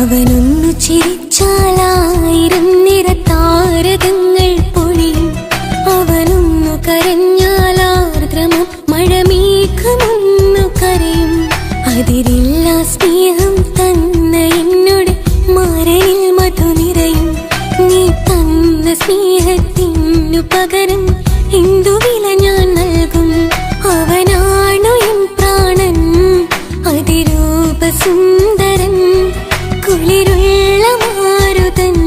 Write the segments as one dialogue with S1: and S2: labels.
S1: അവനൊന്നു ചിരിച്ചാലായിരം നിറതാരകങ്ങൾ പൊഴിയും. അവനൊന്നു കരഞ്ഞാലാർദ്രമം മഴമേഘമൊന്നു കരയും. അതിരില്ല സ്നേഹം തന്ന എന്നോട് മാരനിൽ മധു നിറയും. നീ തന്ന സ്നേഹത്തിനു പകരം എന്തു വില ഞാൻ നൽകും? അവനാണു എൻ പ്രാണൻ, അതിരൂപ സുന്ദരൻ, കുളിരുള്ള മാരുതൻ,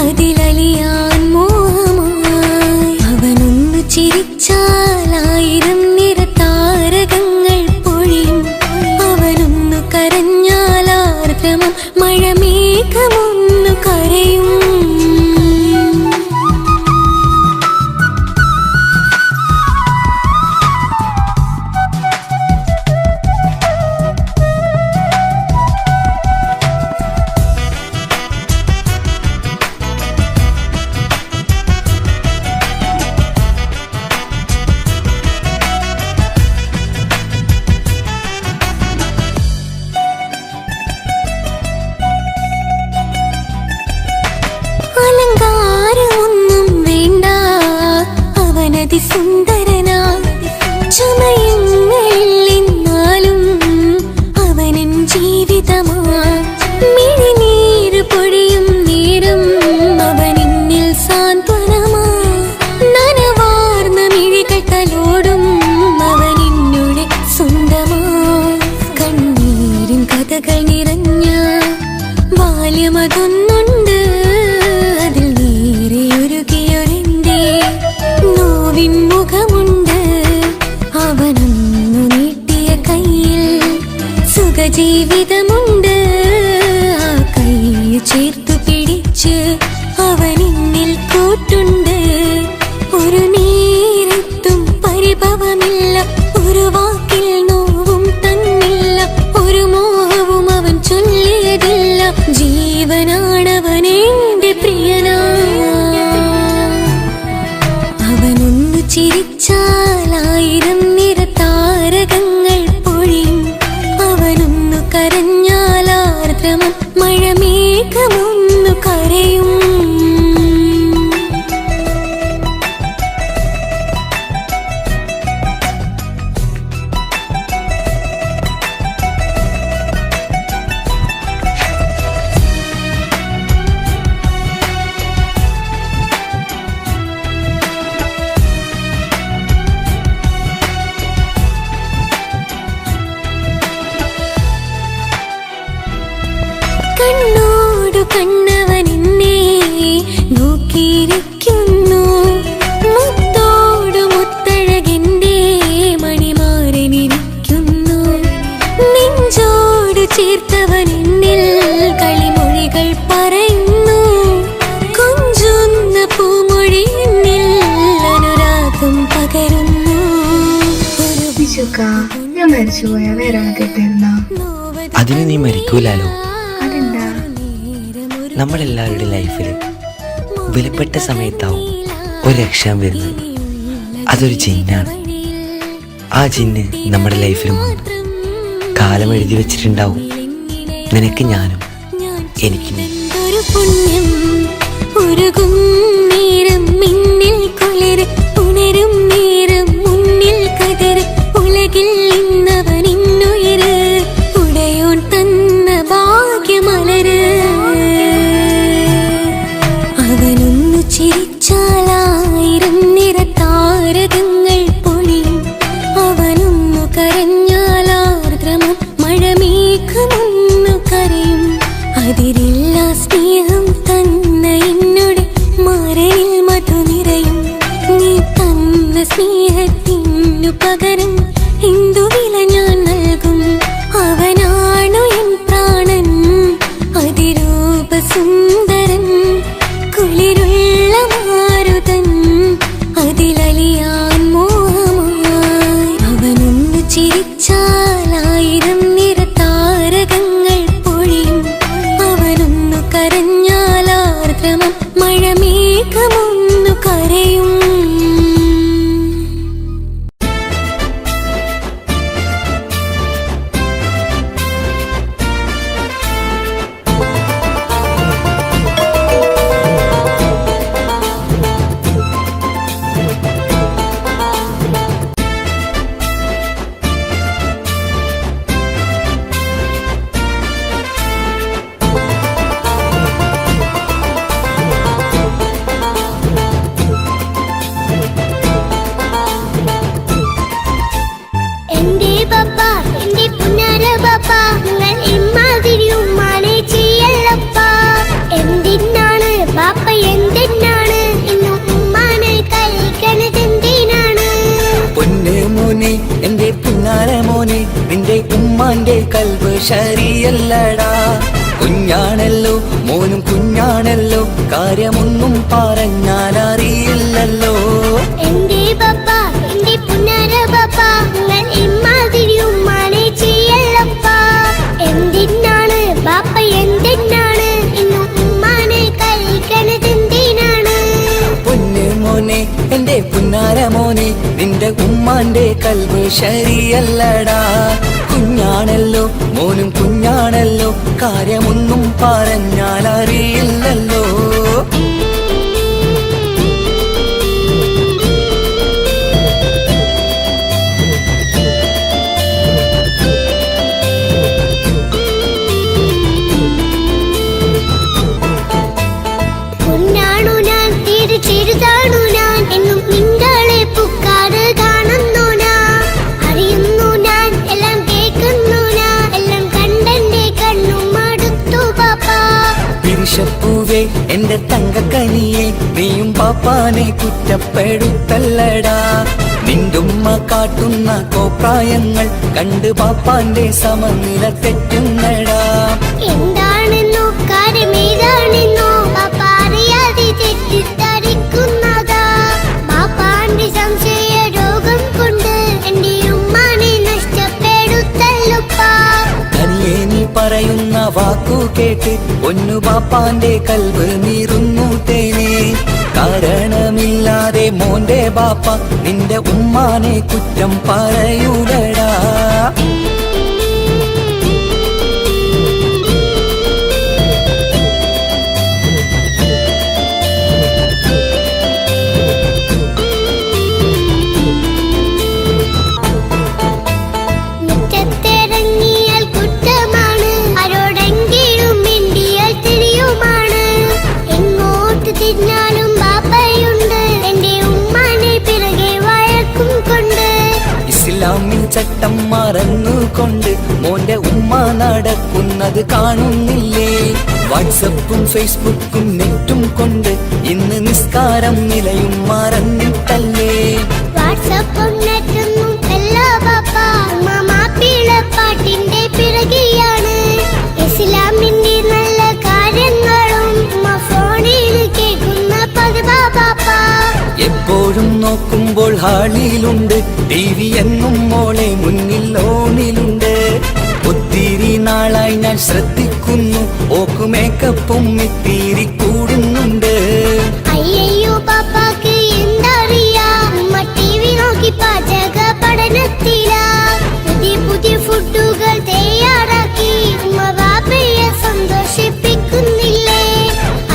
S1: അതിലലിയാൻ മോഹമായി. അവനൊന്നു ചിരിച്ചാലായിരം നിറതാരകങ്ങൾ പൊഴിയും. അവനൊന്നു കരഞ്ഞാലാർദ്രമം മഴമേഘമൊന്നു കരയും. അലങ്കാരമൊന്നും വേണ്ട, അവനതി സുന്ദരനാ. ചമയങ്ങളില്ലെന്നാലും അവനൻ ജീവിതമാ. മിഴിനീര് പൊഴിയും നേരം അവനെന്നിൽ സാന്ത്വനമാ. നനവാർന്ന മിഴികൾ തലോടും അവനെന്നോട് സ്വന്തമാ. കണ്ണീരിൻ കഥകൾ നിറഞ്ഞ ബാല്യമതൊന്നുണ്ട്, അതിൽ നീരെയൊരുകിയൊരെന്റെ നോവിൻ മുഖമുണ്ട്. അവനൊന്നു നീട്ടിയ കയ്യിൽ സുഖജീവിതമുണ്ട്. ആ കൈ ചേർത്തു പിടിച്ച് അവനെന്നിൽ കൂട്ടുണ്ട്. ഒരു നേരത്തും പരിഭവമില്ല, ഒരു വാക്കിൽ നോവും തന്നില്ല, ഒരു മോഹവും അവൻ ചൊല്ലിയതില്ല. ജീവനാണവനെന്റെ പ്രിയനാ. അവനൊന്നു ചിരിച്ചാലായിരം നിറതാരകങ്ങൾ പൊഴിയും. അവനൊന്നു കരഞ്ഞാലാർദ്രമം മഴമേഘമൊന്നു കരയും. കണ്ണോടു കണ്ണവനെന്നെ നോക്കിയിരിക്കുന്നു. മുത്തോടു മുത്തഴകെന്റെ മണിമാരനിരിക്കുന്നു. നെഞ്ചോടു ചേർത്തവനെന്നിൽ കളിമൊഴികൾ പറയുന്നു. കൊഞ്ചുന്ന പൂമൊഴി എന്നിൽ അനുരാഗം പകരുന്നു.
S2: ഞാൻ മരിച്ചുപോയാ വേറെ കേട്ടിരുന്ന
S3: അതിന് നീ മരിക്കൂലാലോ.
S2: അതെന്താ?
S3: നമ്മളെല്ലാവരുടെ ലൈഫിൽ വിലപ്പെട്ട സമയത്താവും ഒരു രക്ഷാൻ വരുന്നത്. അതൊരു ജിന്നാണ്. ആ ജിന്ന് നമ്മുടെ ലൈഫിലും വന്നു കാലം എഴുതി വെച്ചിട്ടുണ്ടാവും. നിനക്ക് ഞാനും എനിക്ക് നീ.
S1: പുണ്യം ഉരുകും നേരം മിന്നിൽ കുളിര്, ഉണരും നേരം മുന്നിൽ കതിര്. ഉലകിൽ ഇന്നവൻ ഇന്നുയിര്, ഉടയോൻ തന്ന ഭാഗ്യമലര്. അവനൊന്നു ചിരിച്ചാലായിരം നിറതാരകങ്ങൾ പൊഴിയും. അവനൊന്നു കരഞ്ഞാലാർദ്രമം മഴമേഘമൊന്നു കരയും. അതിരില്ല സ്നേഹം തന്ന എന്നോട് മാരനിൽ മധു നിറയും. നീ തന്ന സ്നേഹത്തിനു പകരം എന്തു വില ഞാൻ നൽകും? അവനാണു എൻ പ്രാണൻ, അതിരൂപ സുന്ദരൻ, കുളിരുള്ള മാരുതൻ, അതിലലിയാൻ മോഹമായി. അവനൊന്നു ചിരിച്ചാലായിരം നിറതാരകങ്ങൾ പൊഴിയും. അവനൊന്നു കരഞ്ഞാലാർദ്രമം മഴമേഘമൊന്നു കരയും.
S3: പുന്നാര മോനെ നിന്റെ ഉമ്മാന്റെ കൽബ് ശരിയല്ലടാ. കുഞ്ഞാണല്ലോ മോനും കുഞ്ഞാണല്ലോ, കാര്യമൊന്നും പറഞ്ഞാൽ അറിയില്ലല്ലോ.
S1: എന്റെ പപ്പ എന്റെ പുന്നാര പപ്പ, നിങ്ങൾ ഇമ്മാതിരി ഉമ്മാനെ ചെയ്യല്ലപ്പ. എന്തിനാണ് ബാപ്പ എന്തിനാണ് ഇന്നും ഉമ്മാനെ കഴിക്കണത് എന്തിനാണ്?
S3: പൊന്നു മോനെ എന്റെ പുന്നാര മോനെ നിന്റെ ഉമ്മാന്റെ കൽബ് ശരിയല്ലടാ. കുഞ്ഞാണല്ലോ മോനും കുഞ്ഞാണല്ലോ, കാര്യമൊന്നും പറഞ്ഞാൽ അറിയില്ലല്ലോ.
S1: പൊന്നാണു ഞാൻ തീരെ ചെറുതാണു ഞാൻ, എന്നും നിങ്ങളെ പുക്കാറ് കാണുന്നു ഞാൻ. അറിയുന്നു ഞാൻ എല്ലാം കേൾക്കുന്നു ഞാൻ, എല്ലാം കണ്ടെന്റെ കണ്ണും മടുത്തു പാപ്പ.
S3: പിരിശപ്പൂവേ എന്റെ തങ്കക്കനിയെ നീയും പാപ്പാനെ കുറ്റപ്പെടുത്തല്ലടാ. നിന്റുമ്മ കാട്ടുന്ന കോപ്രായങ്ങൾ കണ്ട് പാപ്പാന്റെ സമനില തെറ്റുന്നടാ.
S1: എന്താണെന്നോ കാര്യമേതാണെന്നോ പാപ്പ അറിയാതെ തെറ്റിദ്ധരിക്കുന്നതാ. പാപ്പാന്റെ സംശയ രോഗം കൊണ്ട് എന്റെ ഉമ്മാനെ നഷ്ടപ്പെടുത്തല്ലുപ്പാ.
S3: തനിയെ നീ പറയുന്ന വാക്കു കേട്ട് പൊന്നു പാപ്പാന്റെ കൽബ് നീറുന്നു തേനെ. കാരണമില്ലാതെ മോന്റെ ബാപ്പ നിന്റെ ഉമ്മാനെ കുറ്റം പറയൂലടാ.
S1: മുറ്റത്തിറങ്ങിയാൽ കുറ്റമാണ്, ആരോടെങ്കിലും മിണ്ടിയാൽ തിരിയുമാണ്. എങ്ങോട്ട് തിരിഞ്ഞാലും ബാപ്പയുണ്ട്, എന്റെ ഉമ്മാനെ പിറകെ വഴക്കും കൊണ്ട്.
S3: ഇസ്ലാമിൽ ചട്ടം മറന്നുകൊണ്ട് മോന്റെ ഉമ്മ നടക്കുന്നത് കാണുന്നില്ലേ? വാട്സപ്പും ഫേസ്ബുക്കും നെറ്റും കൊണ്ട് ഇന്ന് നിസ്കാരം നിലയും മറന്നിട്ടല്ലേ?
S1: വാട്സപ്പും നെറ്റൊന്നും അല്ല ബാപ്പ, ഉമ്മ മാപ്പിളപ്പാട്ടിന്റെ പിറകെയാണ്. ഇസ്ലാമിന്റെ നല്ല കാര്യങ്ങളും ഉമ്മ ഫോണിൽ കേൾക്കുന്ന പതിവാ ബാപ്പ.
S3: എപ്പോഴും നോക്കുമ്പോൾ ഹാളിലുണ്ട് TV എന്നും മോളെ മുന്നിൽ ഓണിലുണ്ട്. ഒത്തിരി നാളായി ഞാൻ ശ്രദ്ധിക്കുന്നു, ഓക്ക് മേക്കപ്പും ഇത്തിരി കൂടുന്നുണ്ട്.
S1: അയ്യോ പാപ്പാക്ക് എന്തറിയാ, ഉമ്മ TV നോക്കി പാചക പഠനത്തിലാ. പുതിയ പുതിയ ഫുഡുകൾ തയ്യാറാക്കി ഉമ്മ ബാപ്പയെ സന്തോഷിപ്പിക്കുന്നില്ലേ?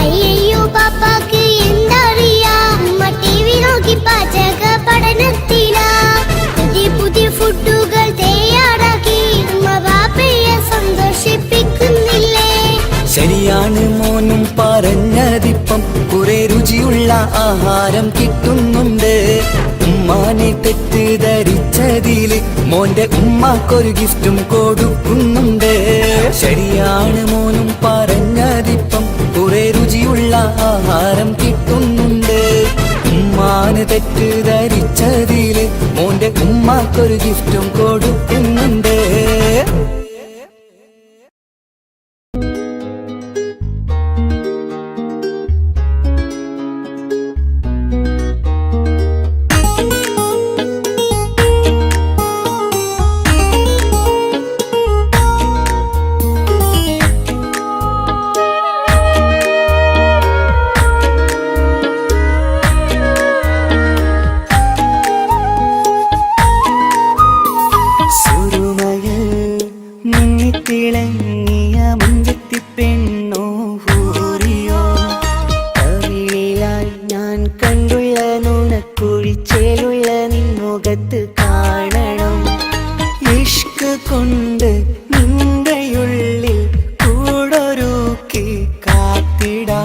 S1: അയ്യോ പാപ്പാക്ക് എന്തറിയാ, ഉമ്മ TV നോക്കി പാചക പഠനത്തിലാ. പുതിയ പുതിയ ഫുഡുകൾ തയ്യാറാക്കി ഉമ്മ ബാപ്പയെ സന്തോഷിപ്പിക്കുന്നില്ലേ?
S3: ശരിയാണ് മോനും പറഞ്ഞതിപ്പം, കുറെ രുചിയുള്ള ആഹാരം കിട്ടുന്നുണ്ട്. ഉമ്മാനെ തെറ്റിദ്ധരിച്ചതില് മോന്റെ ഉമ്മാക്കൊരു ഗിഫ്റ്റും കൊടുക്കുന്നുണ്ട്. ശരിയാണ് മോനും പറഞ്ഞതിപ്പം, കുറെ രുചിയുള്ള ആഹാരം കിട്ടുന്നുണ്ട്. ഉമ്മാന് തെറ്റിദ്ധരിച്ചതില് മോന്റെ ഉമ്മാക്കൊരു ഗിഫ്റ്റും കൊടുക്കുന്നുണ്ട്. തിളങ്ങിയ മുഞ്ചത്തി പെണ്ണോ ഹൂറിയോ, കവിളിലായി ഞാൻ കണ്ടുള്ള നുണക്കുഴിച്ചേലുള്ള നിൻമുഖത്ത് കാണണം. ഇഷ്ക് കൊണ്ട് നിന്റെയുള്ളിൽ കൂടൊരുക്കി കാത്തിടാ.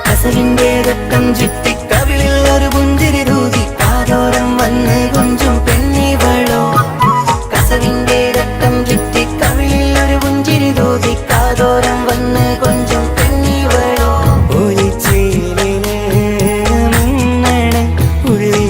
S3: കസവിന്റെ രക്തം ചുറ്റി കവിളിൽ ഒരു പുഞ്ചിരി തൂകി കാതോരം വന്ന് കൊഞ്ചും പെണ്ണിവളോ. കസവിന്റെ രക്തം ചുറ്റി കവിളിൽ ഒരു പുഞ്ചിരി തൂകി കാതോരം വന്ന് കൊഞ്ചും പെണ്ണിവളോ. ഒലിച്ചേലിന് മിന്നണ ഉള്ളി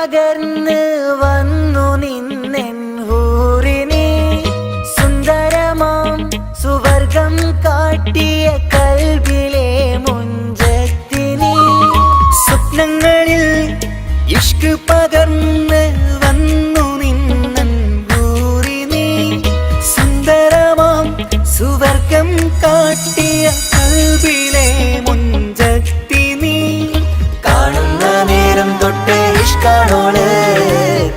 S3: പകർന്ന് വന്നു നിന്നെൻ ഹൂറിനെ സുന്ദരമാം സുവർഗം കാട്ടിയ കൽബിലെ മുഞ്ചത്തിനെ സ്വപ്നങ്ങളിൽ ഇഷ്ക് പകർന്ന് വന്നു നിന്നൻ ഹൂറിനെ സുന്ദരമാം സുവർഗം കാട്ടിയ കൽബിലെ മുഞ്ചത്തിനെ കാണുന്ന നേരം തൊട്ട് ഇഷ്കാണോള്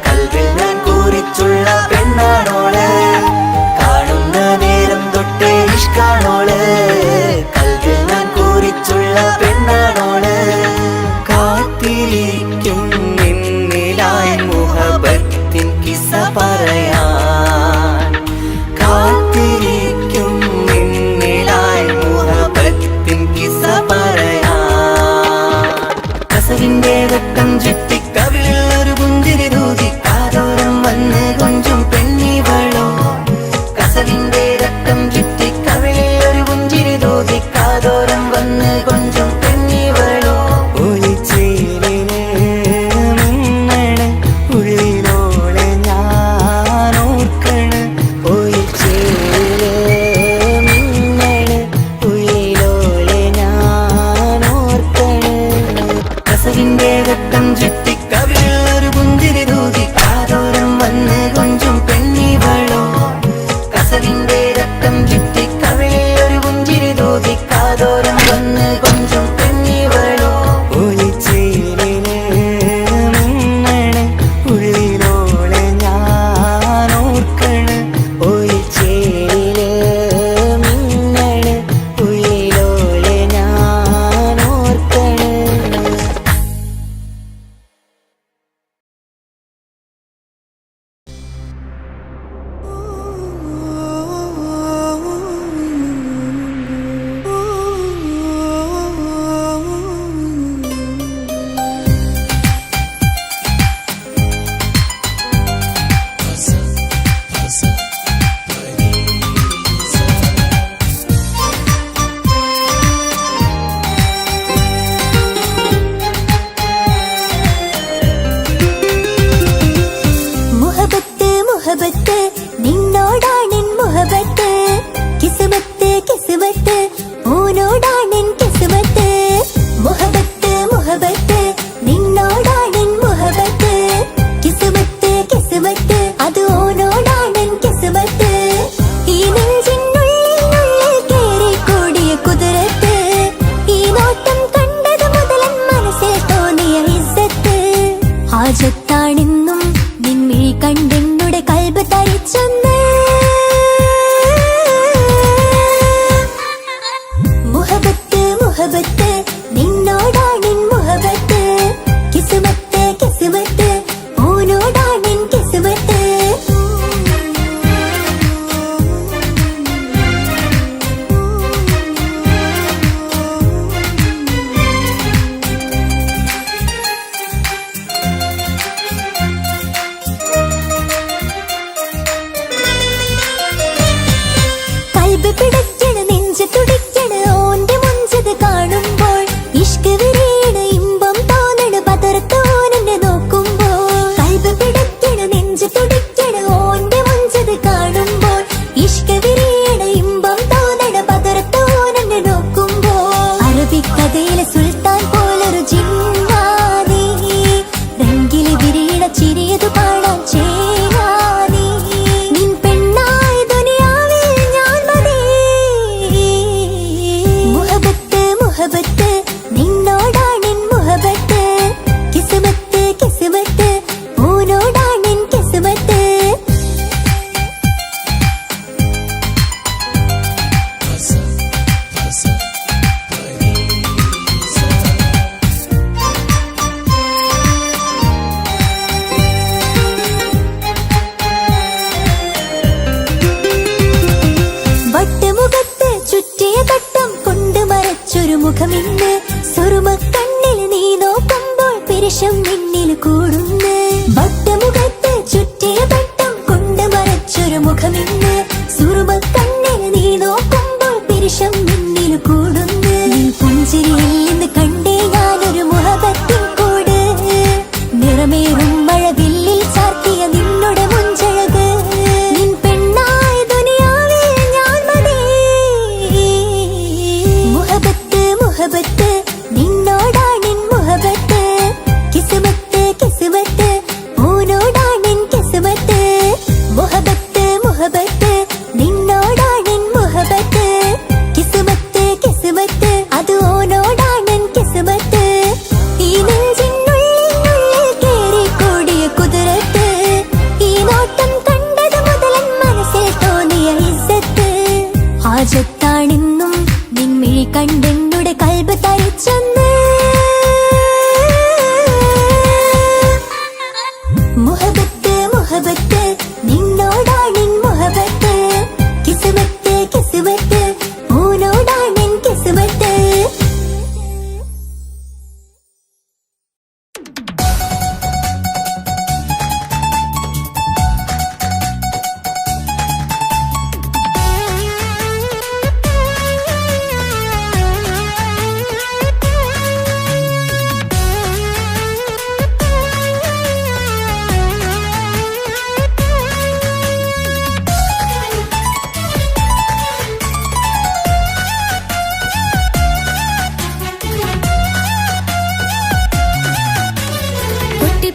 S3: കൽവിൽ ഞാൻ കൂറിച്ചുള്ള പെണ്ണാണോള് കാണുന്ന നേരം തൊട്ട് ഇഷ്കാണോള് കൽവിൽ ഞാൻ കൂറിച്ചുള്ള പെണ്ണാണോള് കാത്തിരിക്കും നിന്നിലായി മുഹബത്തിൻ കിസ്സ പറയാൻ കാത്തിരിക്കും നിന്നിലായി മുഹബത്തിൻ കിസ്സ പറയാൻ കസവിന്റെ വെട്ടം ചുറ്റി കവിളിൽ ഒരു പുഞ്ചിരി തൂകി കാതോരം വന്ന് കൊഞ്ചും പെണ്ണിവളോ കസവിന്റെ രക്തം ചുറ്റി കവിളിൽ ഒരു പുഞ്ചിരി തൂകി കാതോരം വന്ന് കൊഞ്ചും പെണ്ണിവളോ ഒളിച്ചേലിന് മിന്നണ് ഉള്ളിലോളെ ഞാൻ ഓർക്കണ് ഒളിച്ചേലിന് മിന്നണ് ഉള്ളിലോളെ ഞാൻ ഓർക്കണ് കസവിന്റെ രക്തം ചുറ്റി കവിളിൽ ഒരു പുഞ്ചിരി തൂകി കാതോരം വന്ന് കൊഞ്ചും പെണ്ണിവളോ കസവിന്റെ രക്തം ചുറ്റി കവിളിൽ ഒരു പുഞ്ചിരി തൂകി കാതോരം വന്ന് കൊഞ്ചും പെണ്ണിവളോ ഒളിച്ചേലിന് മിന്നണ് ഉള്ളിലോളെ ഞാൻ ഓർക്കണ് ഒളിച്ചേലില് മിന്നണ് ഉള്ളിലോളെ ഞാൻ ഓർക്കണ്
S4: മുഹബത്ത് മുഹബത്ത് നിന്നോടാണെൻ മുഹബത്ത് കിസ്മത്ത് കിസ്മത്ത് ഓനോടാണെൻ കിസ്മത്ത് മുഹബത്ത് മുഹബത്ത് നിന്നോടാണെൻ മുഹബത്ത് കിസ്മത്ത് കിസ്മത്ത് അത് ഓനോടാണെൻ കിസ്മത്ത് ഈ നെഞ്ചിനുള്ളിൽ കേറി കൂടിയ കുതിരത്ത് ഈ നോട്ടം കണ്ടത് മുതലൻ മനസ്സിൽ തോന്നിയ ഇസ്സത്ത് ഹാജത്താണെന്നും നിൻമിഴി കണ്ടെന്നുടെ കൽബ് തരിച്ചൊന്ന് മുഹബത്ത് മുഹബത്ത് നിന്നോടാണെൻ മുഹബത്ത് കിസ്മത്ത് കിസ്മത്ത് ഓനോടാണെൻ കിസ്മത്ത് കൽബ് പിടയ്ക്കണ് നെഞ്ച് തുടിക്കണ് ഓന്റെ മുഞ്ചത് കാണുമ്പോൾ ഇഷ്ക് വിരിയണ് ഇമ്പം തോന്നണ് പതർത്തോനെ നോക്കുമ്പോൾ കൽബ് പിടയ്ക്കണ് നെഞ്ച് തുടിക്കണ് ഓന്റെ മുഞ്ചത് കാണുമ്പോൾ ഇഷ്ക് വിരിയണ് ഇമ്പം തോന്നണ് പതർത്തോനെ നോക്കുമ്പോൾ അറബിക്കഥയിലെ സുൽത്താൻ പോലൊരു ജിന്നാനി രംഗില് വിരിയണ ചിരിയതു കാണാൻ ചേരാനി നിൻ പെണ്ണായി ദുനിയാവിൽ ഞാൻ മതി മുഹബത്ത് മുഹബത്ത് നിന്നോടാണെൻ മുഹബത്ത് കിസ്മത്ത് കിസ്മത്ത് ഓനോടാണെൻ കിസ്മത്ത് വട്ടുമുഖത്ത് ചുറ്റിയ തട്ടം കൊണ്ട് മറച്ചൊരു മുഖമിന്ന് സുറുമക്കണ്ണിൽ നീ നോക്കുമ്പോൾ പിരിശം നിന്നിൽ കൂടുന്ന് വട്ടുമുഖത്ത് ചുറ്റിയ തട്ടം കൊണ്ട് മറച്ചൊരു മുഖമിന്ന് സുറുമക്കണ്ണിൽ നീ നോക്കുമ്പോൾ പിരിശം നിന്നിൽ കൂടുന്ന് നീ പുഞ്ചിരിയിൽ നിന്ന് കണ്ടേ ഞാനൊരു മുഹബത്തിൻ കൂട് നിറമേറും കണ്ടെന്നുടെ കൽബ് തരിച്ചൊന്ന് മുഹബത്ത് മുഹബത്ത് നിന്നോടാണെൻ മുഹബത്ത് കിസ്മത്ത് കിസ്മത്ത് ഓനോടാണെൻ കിസ്മത്ത്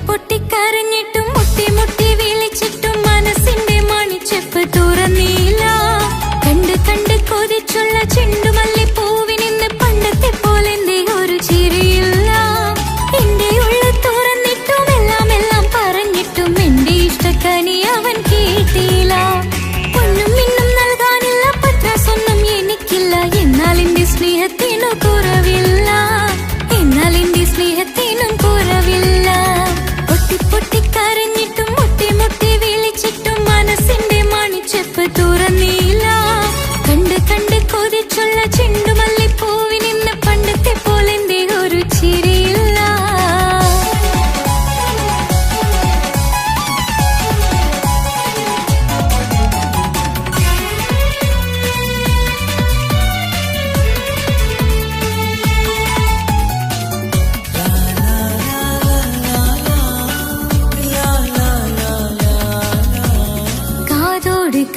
S5: പൊട്ടിക്കരഞ്ഞിട്ടും മുട്ടി മുട്ടി വിളിച്ചിട്ടും മനസ്സിന്റെ മണിച്ചെപ്പ് തുറന്നില്ല. കണ്ട് കണ്ട് കൊതിച്ചുള്ള ചെണ്ടുമല്ലി പൂവിനിന്ന് പണ്ടത്തെ പോലെന്റെ ഒരു ചിരിയില്ല. എന്റെ ഉള്ളു തുറന്നിട്ടും എല്ലാം എല്ലാം പറഞ്ഞിട്ടും എന്റെ ഇഷ്ടക്കനി അവൻ കേട്ടില്ല. ഒന്നും ഇന്നും നൽകാനില്ല, പത്രാസൊന്നും എനിക്കില്ല. എന്നാൽ എന്റെ സ്നേഹത്തിനു കുറവില്ല, എന്നാൽ എന്റെ സ്നേഹത്തിനും കുറവില്ല. പൊട്ടിക്കരഞ്ഞിട്ടും മുട്ടി മുട്ടി വിളിച്ചിട്ടും മനസ്സിന്റെ മണിച്ചെപ്പ് തുറന്നില്ല. കണ്ട് കണ്ട് കൊതിച്ചുള്ള ചെണ്ടുമല്ലി പൂവിനിന്ന് പണ്ടത്തെ പോലെന്റെ ഒരു ചിരിയില്ല.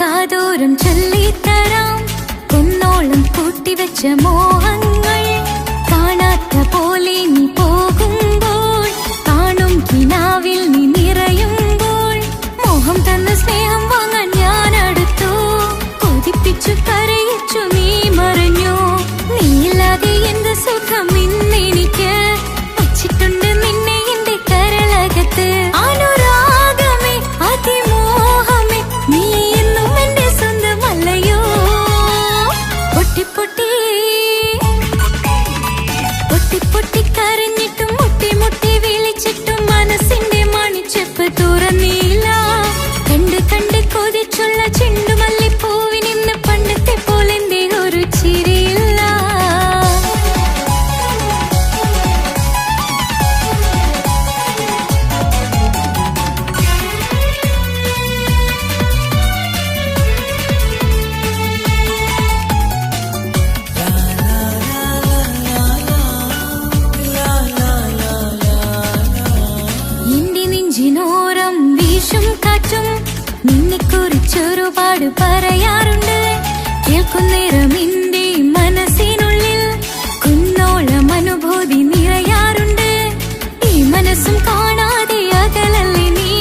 S5: കാതോരം ചൊല്ലിത്തരാം കുന്നോളം കൂട്ടിവെച്ച മോഹങ്ങൾ. കാണാത്ത പോലെ നീ പോകുമ്പോൾ, കാണും കിനാവിൽ നീ നിറയുമ്പോൾ, മോഹം തന്ന സ്നേഹം വാങ്ങാൻ ഞാൻ അടുത്തു. കൊതിപ്പിച്ചു കരയിച്ചു നീ മറഞ്ഞു. നീയില്ലാതെ എന്ത് സുഖം ഇന്നെനിക്ക്, വച്ചിട്ടുണ്ട് നിന്നെ എന്റെ കരളകത്ത്. അനുരാഗമേ അതിമോഹമേ നീ എന്നും എന്റെ സ്വന്തമല്ലയോ. പൊട്ടിക്കരഞ്ഞിട്ടും മുട്ടി മുട്ടി വിളിച്ചിട്ടും മനസ്സിന്റെ മണിച്ചെപ്പ് തുറന്നില്ല. കണ്ട് കണ്ട് കൊതിച്ചുള്ള ചെണ്ടുമല്ലി പൂവിനിന്ന് പണ്ടത്തെ പോലെന്റെ ഒരു ചിരിയില്ല. എന്റെ നെഞ്ചിനോരം വീശും കാറ്റും നിന്നെക്കുറിച്ചൊരുപാട് പറയാറുണ്ട്. കേൾക്കുന്നേരം എന്റെ മനസ്സിനുള്ളിൽ കുന്നോളം അനുഭൂതി നിറയാറുണ്ട്. ഈ മനസ്സും കാണാതെ അകലല്ലേ നീ,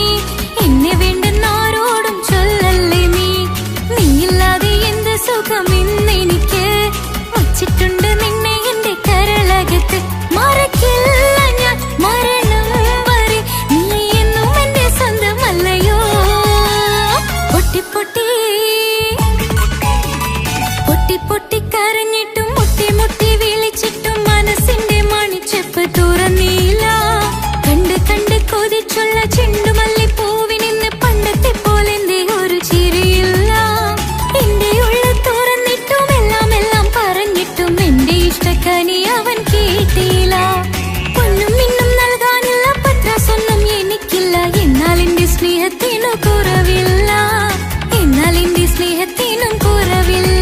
S5: എന്നെ വേണ്ടെന്നാരോടും ചൊല്ലല്ലേ നീ. നീയില്ലാതെ എന്ത് സുഖം ഇന്നെനിക്ക്, വച്ചിട്ടുണ്ട് നിന്നെ എന്റെ കരളകത്ത്. മറക്കില്ല ഞാൻ മരണം വരെ, നീ എന്നും എന്റെ സ്വന്തമല്ലയോ. പൊട്ടിക്കരഞ്ഞിട്ടും മുട്ടി മുട്ടി വിളിച്ചിട്ടും മനസ്സിന്റെ മണിച്ചെപ്പ് തുറന്നില്ല. കണ്ട് കണ്ട് കൊതിച്ചുള്ള ചെണ്ടുമല്ലി പൂവിനിന്ന് പണ്ടത്തെ പോലെന്റെ ഒരു ചിരിയില്ല. എന്റെ ഉള്ളു തുറന്നിട്ടും എല്ലാം എല്ലാം പറഞ്ഞിട്ടും എന്റെ ഇഷ്ടക്കനി അവൻ കേട്ടില്ല. ഒന്നും ഇന്നും നൽകാനില്ല, പത്രാസൊന്നും എനിക്കില്ല. എന്നാൽ എന്റെ സ്നേഹത്തിനു കുറവില്ല, എന്നാൽ എന്റെ സ്നേഹത്തിനും കുറവില്ല.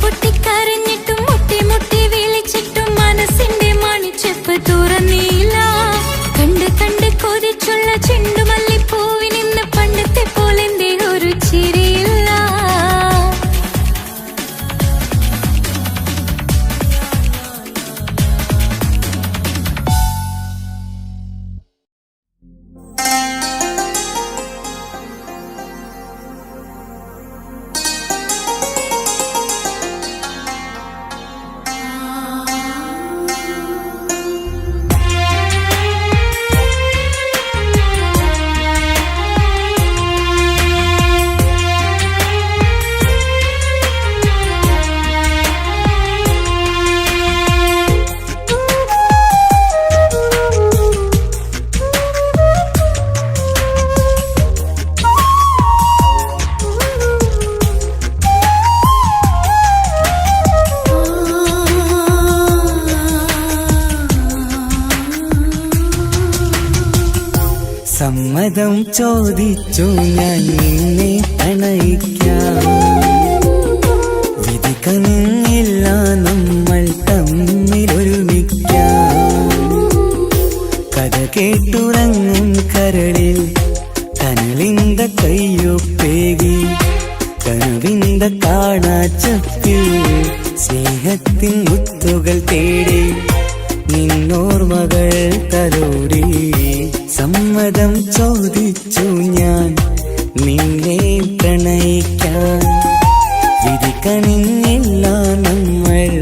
S5: പൊട്ടിക്കരഞ്ഞിട്ടും മുട്ടി മുട്ടി വിളിച്ചിട്ടും മനസ്സിന്റെ മണിച്ചെപ്പ് തുറന്നില്ല. കണ്ട് കണ്ട് കൊതിച്ചുള്ള ചെണ്ടുമല്ലി പൂവിനിന്ന് പണ്ടത്തെ പോലെന്റെ ഒരു ചിരിയില്ല.
S3: സമ്മതം ചോദിച്ചു ഞാൻ നിന്നെ പ്രണയിക്കാം. വിധി കനിഞ്ഞില്ല നമ്മൾ തമ്മിലൊരുമിക്കാം. കഥ കേട്ടുറങ്ങും കരളിൽ കനലിന്ത കയ്യൊപ്പേകി കനവിന്ത കാണാച്ചപ്പിൽ സ്നേഹത്തിൻ മുത്തുകൾ തേടി നിന്നോർമകൾ തലോടി. സമ്മതം ചോദിച്ചു ഞാൻ നിന്നെ പ്രണയിക്കാൻ. വിധി കനിഞ്ഞില്ല നമ്മൾ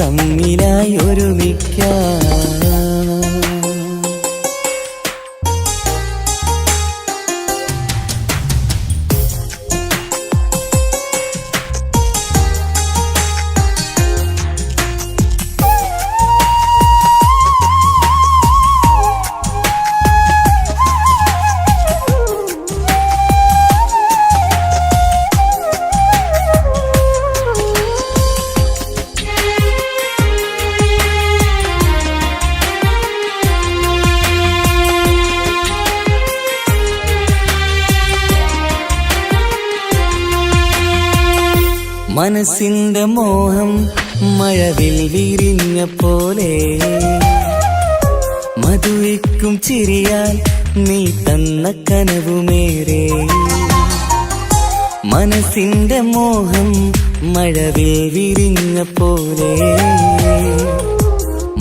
S3: തമ്മിലായി ഒരുമിക്കാം. മനസ്സിന്റെ മോഹം മഴവിൽ വിരിഞ്ഞ പോലെ മധുവിക്കും ചിരിയാൽ നീ തന്ന കനവുമേറെ. മനസ്സിന്റെ മോഹം മഴവിൽ വിരിഞ്ഞ പോലെ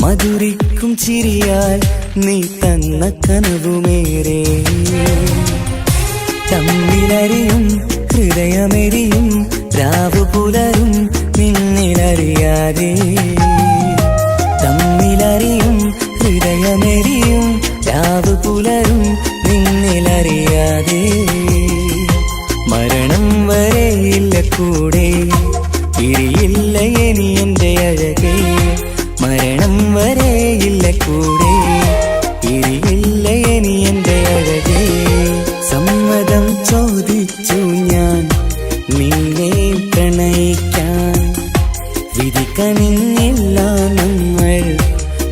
S3: മധുരിക്കും ചിരിയാൽ നീ തന്ന കനവുമേറെ. തമ്മിലറിയും ഹൃദയമെരിയും രാവു പുലരും നിന്നിലറിയാതെ. തമ്മിലറിയും ഹൃദയമെരിയും രാവു പുലരും നിന്നിലറിയാതെ. മരണം വരെയില്ല കൂടെ പിരിയില്ല ഇനി എന്റെ അഴകേ. മരണം വരെയില്ല കൂടെ പിരിയില്ല ഇനി എന്റെ അഴകേ. സമ്മതം ചോദിച്ചു ഞാൻ നിന്നെ പ്രണയിക്കാൻ. വിധി കനിഞ്ഞില്ല നമ്മൾ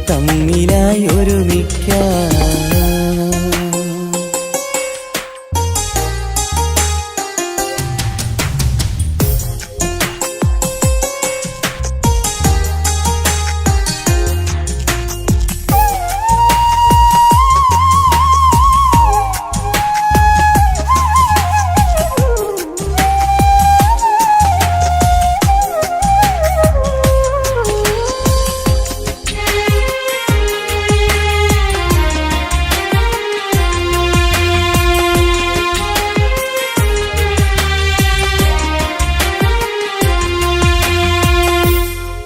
S3: തമ്മിലായി ഒരുമിക്കാം.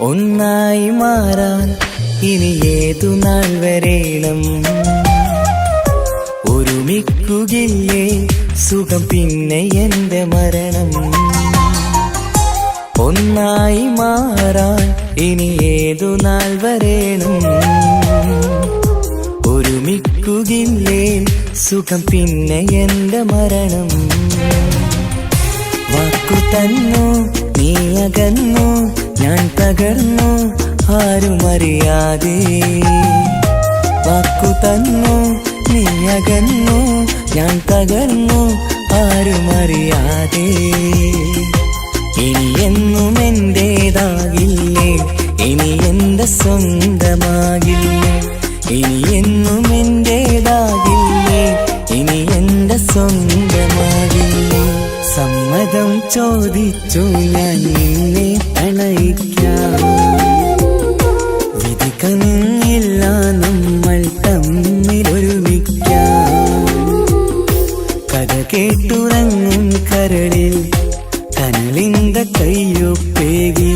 S3: ഒന്നായി മാറാൻ ഇനി ഏതു നാൾ വരേണം. ഒരുമിക്കുകയില്ലേ സുഖം പിന്നെ എന്റെ മരണം. ഒന്നായി മാറാൻ ഇനി ഏതു നാൾ വരേണം. ഒരുമിക്കുകയില്ലേ സുഖം പിന്നെ എന്റെ മരണം. വാക്കു തന്നു നീ അകന്നു ഞാൻ തകർന്നു ആരുമറിയാതെ. വാക്കു തന്നു നീ അകന്നു ഞാൻ തകർന്നു ആരുമറിയാതെ. ഇനി എന്നും എന്റേതാകില്ലേ ഇനി എന്റെ സ്വന്തമാകില്ലേ. ഇനി എന്നും എന്റേതാകില്ലേ ഇനി എന്റെ സ്വന്തമാകില്ലേ. സമ്മതം ചോദിച്ചു ഞാൻ നിന്നെ പ്രണയിക്കാം. വിധി കനിഞ്ഞില്ല നമ്മൾ തമ്മിലൊരുമിക്കാം. കഥ കേട്ടുറങ്ങും കരളിൽ കനലിന്ത കയ്യൊപ്പേകി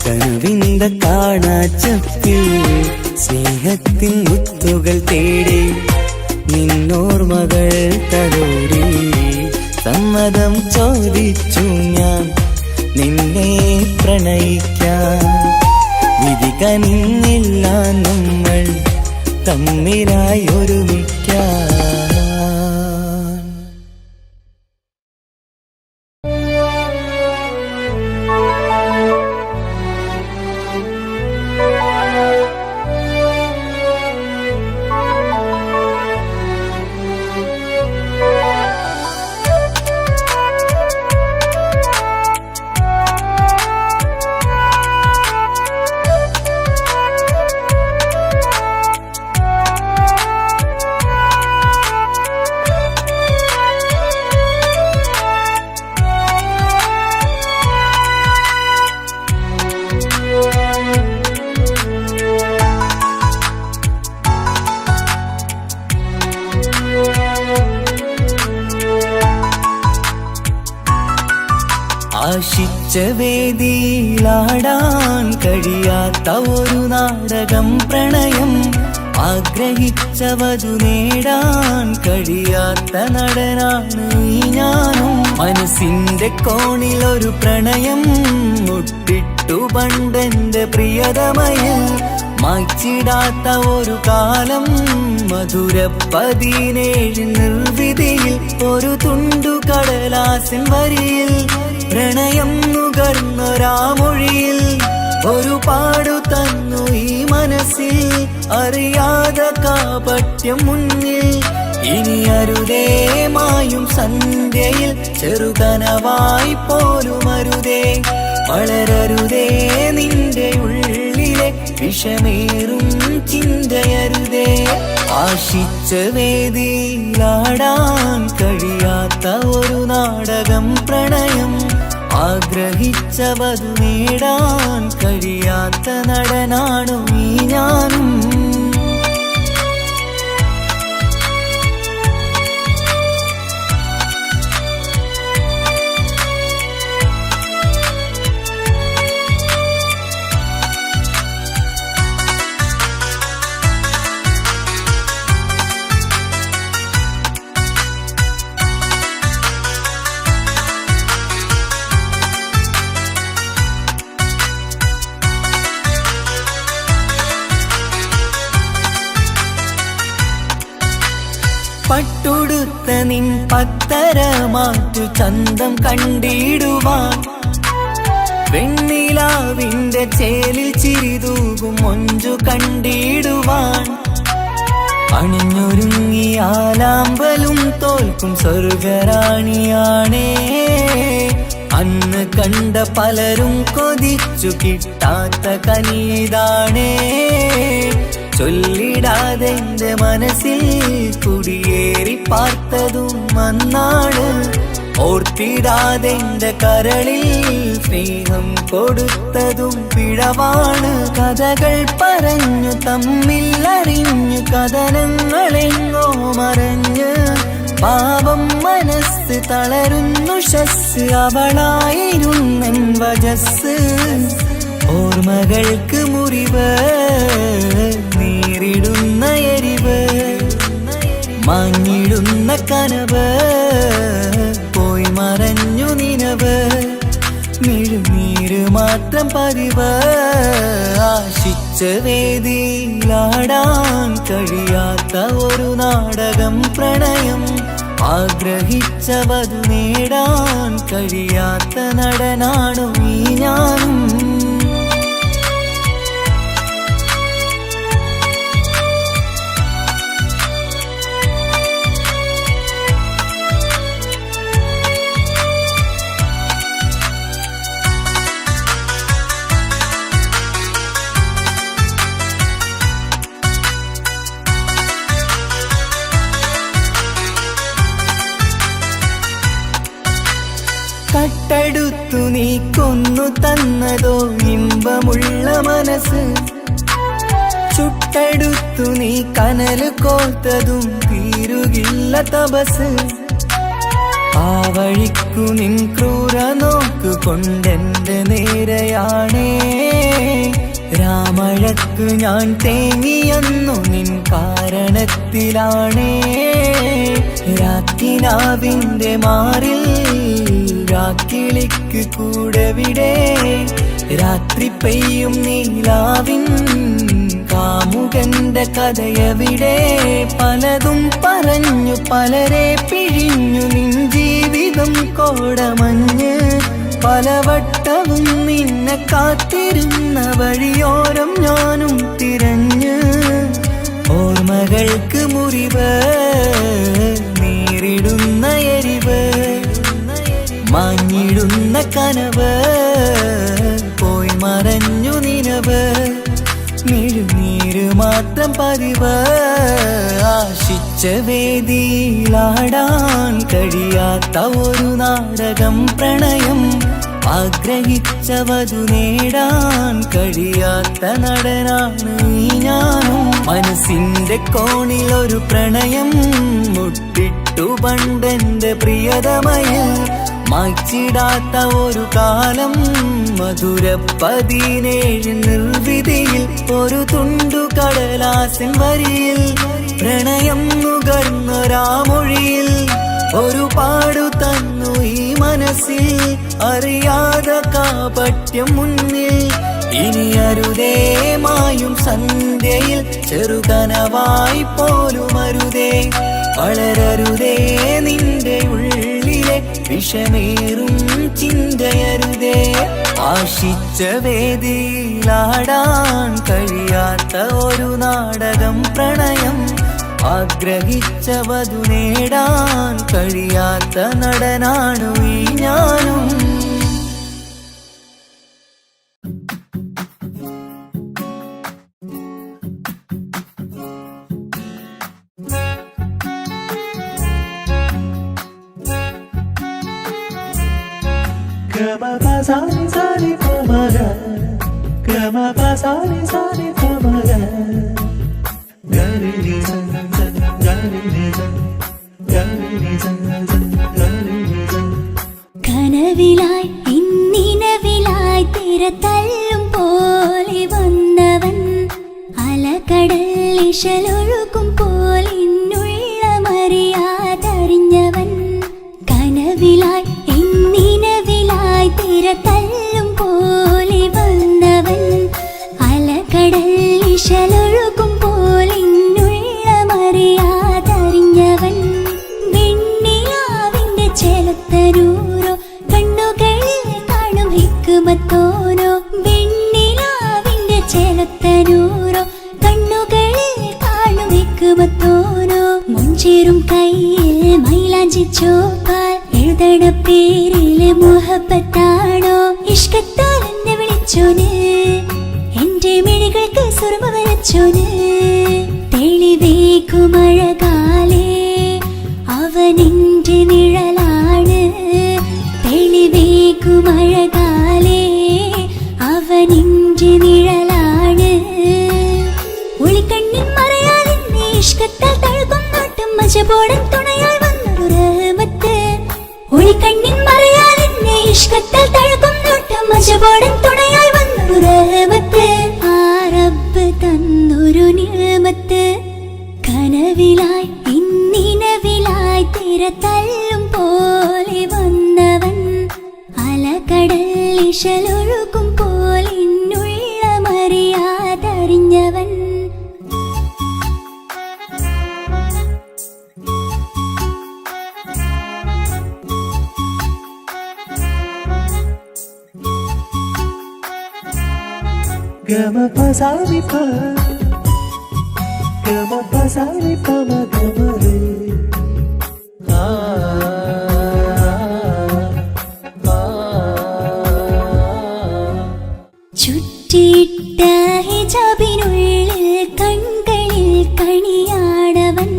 S3: കനവിന്ത കാണാച്ചപ്പിൽ സ്നേഹത്തിൻ മുത്തുകൾ തേടി നിന്നോർമകൾ തലോടി. സമ്മതം ചോദിച്ചു ഞാൻ നിന്നെ പ്രണയിക്കാൻ. വിധി കനിഞ്ഞില്ല നമ്മൾ തമ്മിലായി ഒരുമിക്കാം. വേദിയിലാടാൻ കഴിയാത്ത ഒരു നാടകം പ്രണയം ആഗ്രഹിച്ചവതു നേടാൻ കഴിയാത്ത നടനാണ് ഈ ഞാനും മനസ്സിന്റെ കോണിലൊരു പ്രണയം മുട്ടിട്ടു പണ്ടെന്റെ പ്രിയതമയിൽ മായ്ച്ചിടാത്ത ഒരു കാലം മധുര 17 നിർവിധിയിൽ ഒരു തുണ്ടു കടലാസിൻ വരിയിൽ പ്രണയം നുകർന്നൊരാമൊഴിയിൽ ഒരു പാടു തന്നു ഈ മനസ്സിൽ അറിയാതെ കാപട്യം മുന്നിൽ ഇനി അരുതേ മായും സന്ധ്യയിൽ ചെറുകനവായി പോലും അരുതേ വളരരുതേ നിന്റെ ഉള്ളിലെ വിഷമേറും ചിന്തയരുതേ ആശിച്ച വേദിയിലാടാൻ കഴിയാത്ത ഒരു നാടകം പ്രണയം ആഗ്രഹിച്ചവതു നേടാൻ കഴിയാത്ത നടനാണു ഈ ഞാനും പട്ടുടുത്ത നിൻ പത്തരമാറ്റു ചന്തം കണ്ടിടുവാൻ വെണ്ണിലാവിന്റെ ചേലിൽ ചിരിതൂകും മൊഞ്ചു കണ്ടിടുവാൻ അണിഞ്ഞൊരുങ്ങിയാലാമ്പലും തോൽക്കും സ്വർഗറാണിയാണേ അന്ന് കണ്ട പലരും കൊതിച്ചു കിട്ടാത്ത കനീതാണേ ചൊല്ലിടാതെ എന്റെ മനസ്സിൽ കുടിയേറി പാർത്തതും അന്നാണ് ഓർത്തിടാതെ എന്റെ കരളിൽ സ്നേഹം കൊടുത്തതും പിഴവാണ് കഥകൾ പറഞ്ഞു തമ്മിൽ അറിഞ്ഞു കഥനങ്ങളെങ്ങോ മറഞ്ഞ് പാപം മനസ്സ് തളരുന്നു ശസ് അവളായിരുന്നൻ വജസ് ഓർമ്മകൾക്ക് മുറിവ് നേരിടുന്ന എരിവ് മാഞ്ഞിടുന്ന കനവ് പോയി മറഞ്ഞു നിനവ് മിഴുനീര് മാത്രം പതിവ് ആശിച്ച വേദിയിലാടാൻ കഴിയാത്ത ഒരു നാടകം പ്രണയം ആഗ്രഹിച്ചവതു നേടാൻ കഴിയാത്ത നടനാണു ഈ ഞാനും കട്ടെടുത്തു നീ കൊന്നു തന്നതോ ഇമ്പമുള്ള മനസ്സ് ചുട്ടെടുത്തു നീ കനല് കോർത്തതും തീരുകില്ല തപസ് ആ വഴിക്കു നിൻ ക്രൂര നോക്കു കൊണ്ടെന്റെ നേരെയാണേ രാമഴക്കു ഞാൻ തേങ്ങിയെന്നു നിൻ കാരണത്തിലാണേ രാക്കിനാവിന്റെ മാറിൽ രാക്കിളിക്ക് കൂടെവിടെ രാത്രി പെയ്യും നീലാവിൻ കാമുകന്റെ കഥയവിടെ പലതും പറഞ്ഞു പലരെ പിഴിഞ്ഞു നിൻ ജീവിതം കോടമഞ്ഞ് പലവട്ടവും നിന്നെ കാത്തിരുന്ന വഴിയോരം ഞാനും തിരഞ്ഞ് ഓർമ്മകൾക്ക് മുറിവ് നേരിടുന്ന എരിവ് മാഞ്ഞിടുന്ന കനവ് പോയി മറഞ്ഞു നിനവ് മിഴുനീര് മാത്രം പതിവ് ആശിച്ച വേദിയിലാടാൻ കഴിയാത്ത ഒരു നാടകം പ്രണയം ആഗ്രഹിച്ചവതു നേടാൻ കഴിയാത്ത നടനാണ് ഈ ഞാനും മനസ്സിന്റെ കോണിലൊരു പ്രണയം മുട്ടിട്ടു പണ്ടെന്റെ പ്രിയതമയിൽ മായ്ച്ചിടാത്ത ഒരു കാലം മധുര 17 നിർവിധിയിൽ ഒരു തുണ്ടു കടലാസിൻ വരിയിൽ പ്രണയം നുകർന്നൊരാമൊഴിയിൽ ഒരു പാടു തന്നു ഈ മനസ്സിൽ അറിയാതെ കാപട്യം മുന്നിൽ ഇനി അരുതേ മായും സന്ധ്യയിൽ ചെറുകനവായി പോലും അരുതേ വളരരുതേ നിന്റെ ഉള്ളിലെ വിഷമേറും ചിന്തയരുതേ ആശിച്ച വേദിയിലാടാൻ കഴിയാത്ത ഒരു നാടകം പ്രണയം ആഗ്രഹിച്ച വധു നേടാൻ കഴിയാത്ത നടനാണു ഈ ഞാനും
S4: കനവിലായി ഇന്നിനവിലായി തിരതല്ലും പോലെ വന്നവൻ അലകടൽ ഇശലൊഴുകും പോലെ ഇന്നുള്ളമറിയാതറിഞ്ഞവൻ കനവിലായി ഇന്നിനവിലായി തിരതല്ലും പോലെ വന്നവൻ അലകടൽ ഇശലൊഴുകും പോലെ ഇന്നുള്ളമറിയാതറിഞ്ഞവൻ വെണ്ണിലാവിന്റെ ചെലത്തരൂരോ കണ്ണുകളിൽ കാണും ഹിക്കുമത്തോനോ വെണ്ണിലാവിന്റെ ചെലത്തരൂരോ കണ്ണുകളിൽ കാണും ഹിക്കുമത്തോനോ മുഞ്ചേറും കയ്യിൽ മൈലാഞ്ചി ചോപ്പാൽ എഴുതണ പേരിലെ മുഹബത്താണോ ഇഷ്കത്താൽ എന്നെ വിളിച്ചോന് എന്റെ മിഴികൾക്ക് സുറുമ വരച്ചോന് തെളിവേക്കുമഴകാലേ അവനെന്റെ നിഴലാണ് തെളിവേക്കുമഴകാലേ അവനെന്റെ നിഴലാണ് ഒളിക്കണ്ണിൻ മറയാൽ എന്നെ ഇഷ്കത്താൽ തഴുകും നോട്ടും മജബോടൻ തുണയായി വന്നൊരു റഹ്മത്ത് ഒളിക്കണ്ണിൻ മറയാൽ എന്നെ ഇഷ്കത്താൽ തഴുകും നോട്ടും മജബോടൻ തുണയായി വന്നൊരു റഹ്മത്ത് ആ റബ്ബ് തന്നൊരു നിഅമത്ത് കനവിലായി ഇന്നിനവിലായി തിരതല്ലും പോലെ വന്നവൻ അലകടൽ ഇശലൊഴുകും പോലെ ഇന്നുള്ളമറിയാതറിഞ്ഞവൻ ചുറ്റിയിട്ട ഹിജാബിനുള്ളിൽ കൺകളിൽ കണിയാടവൻ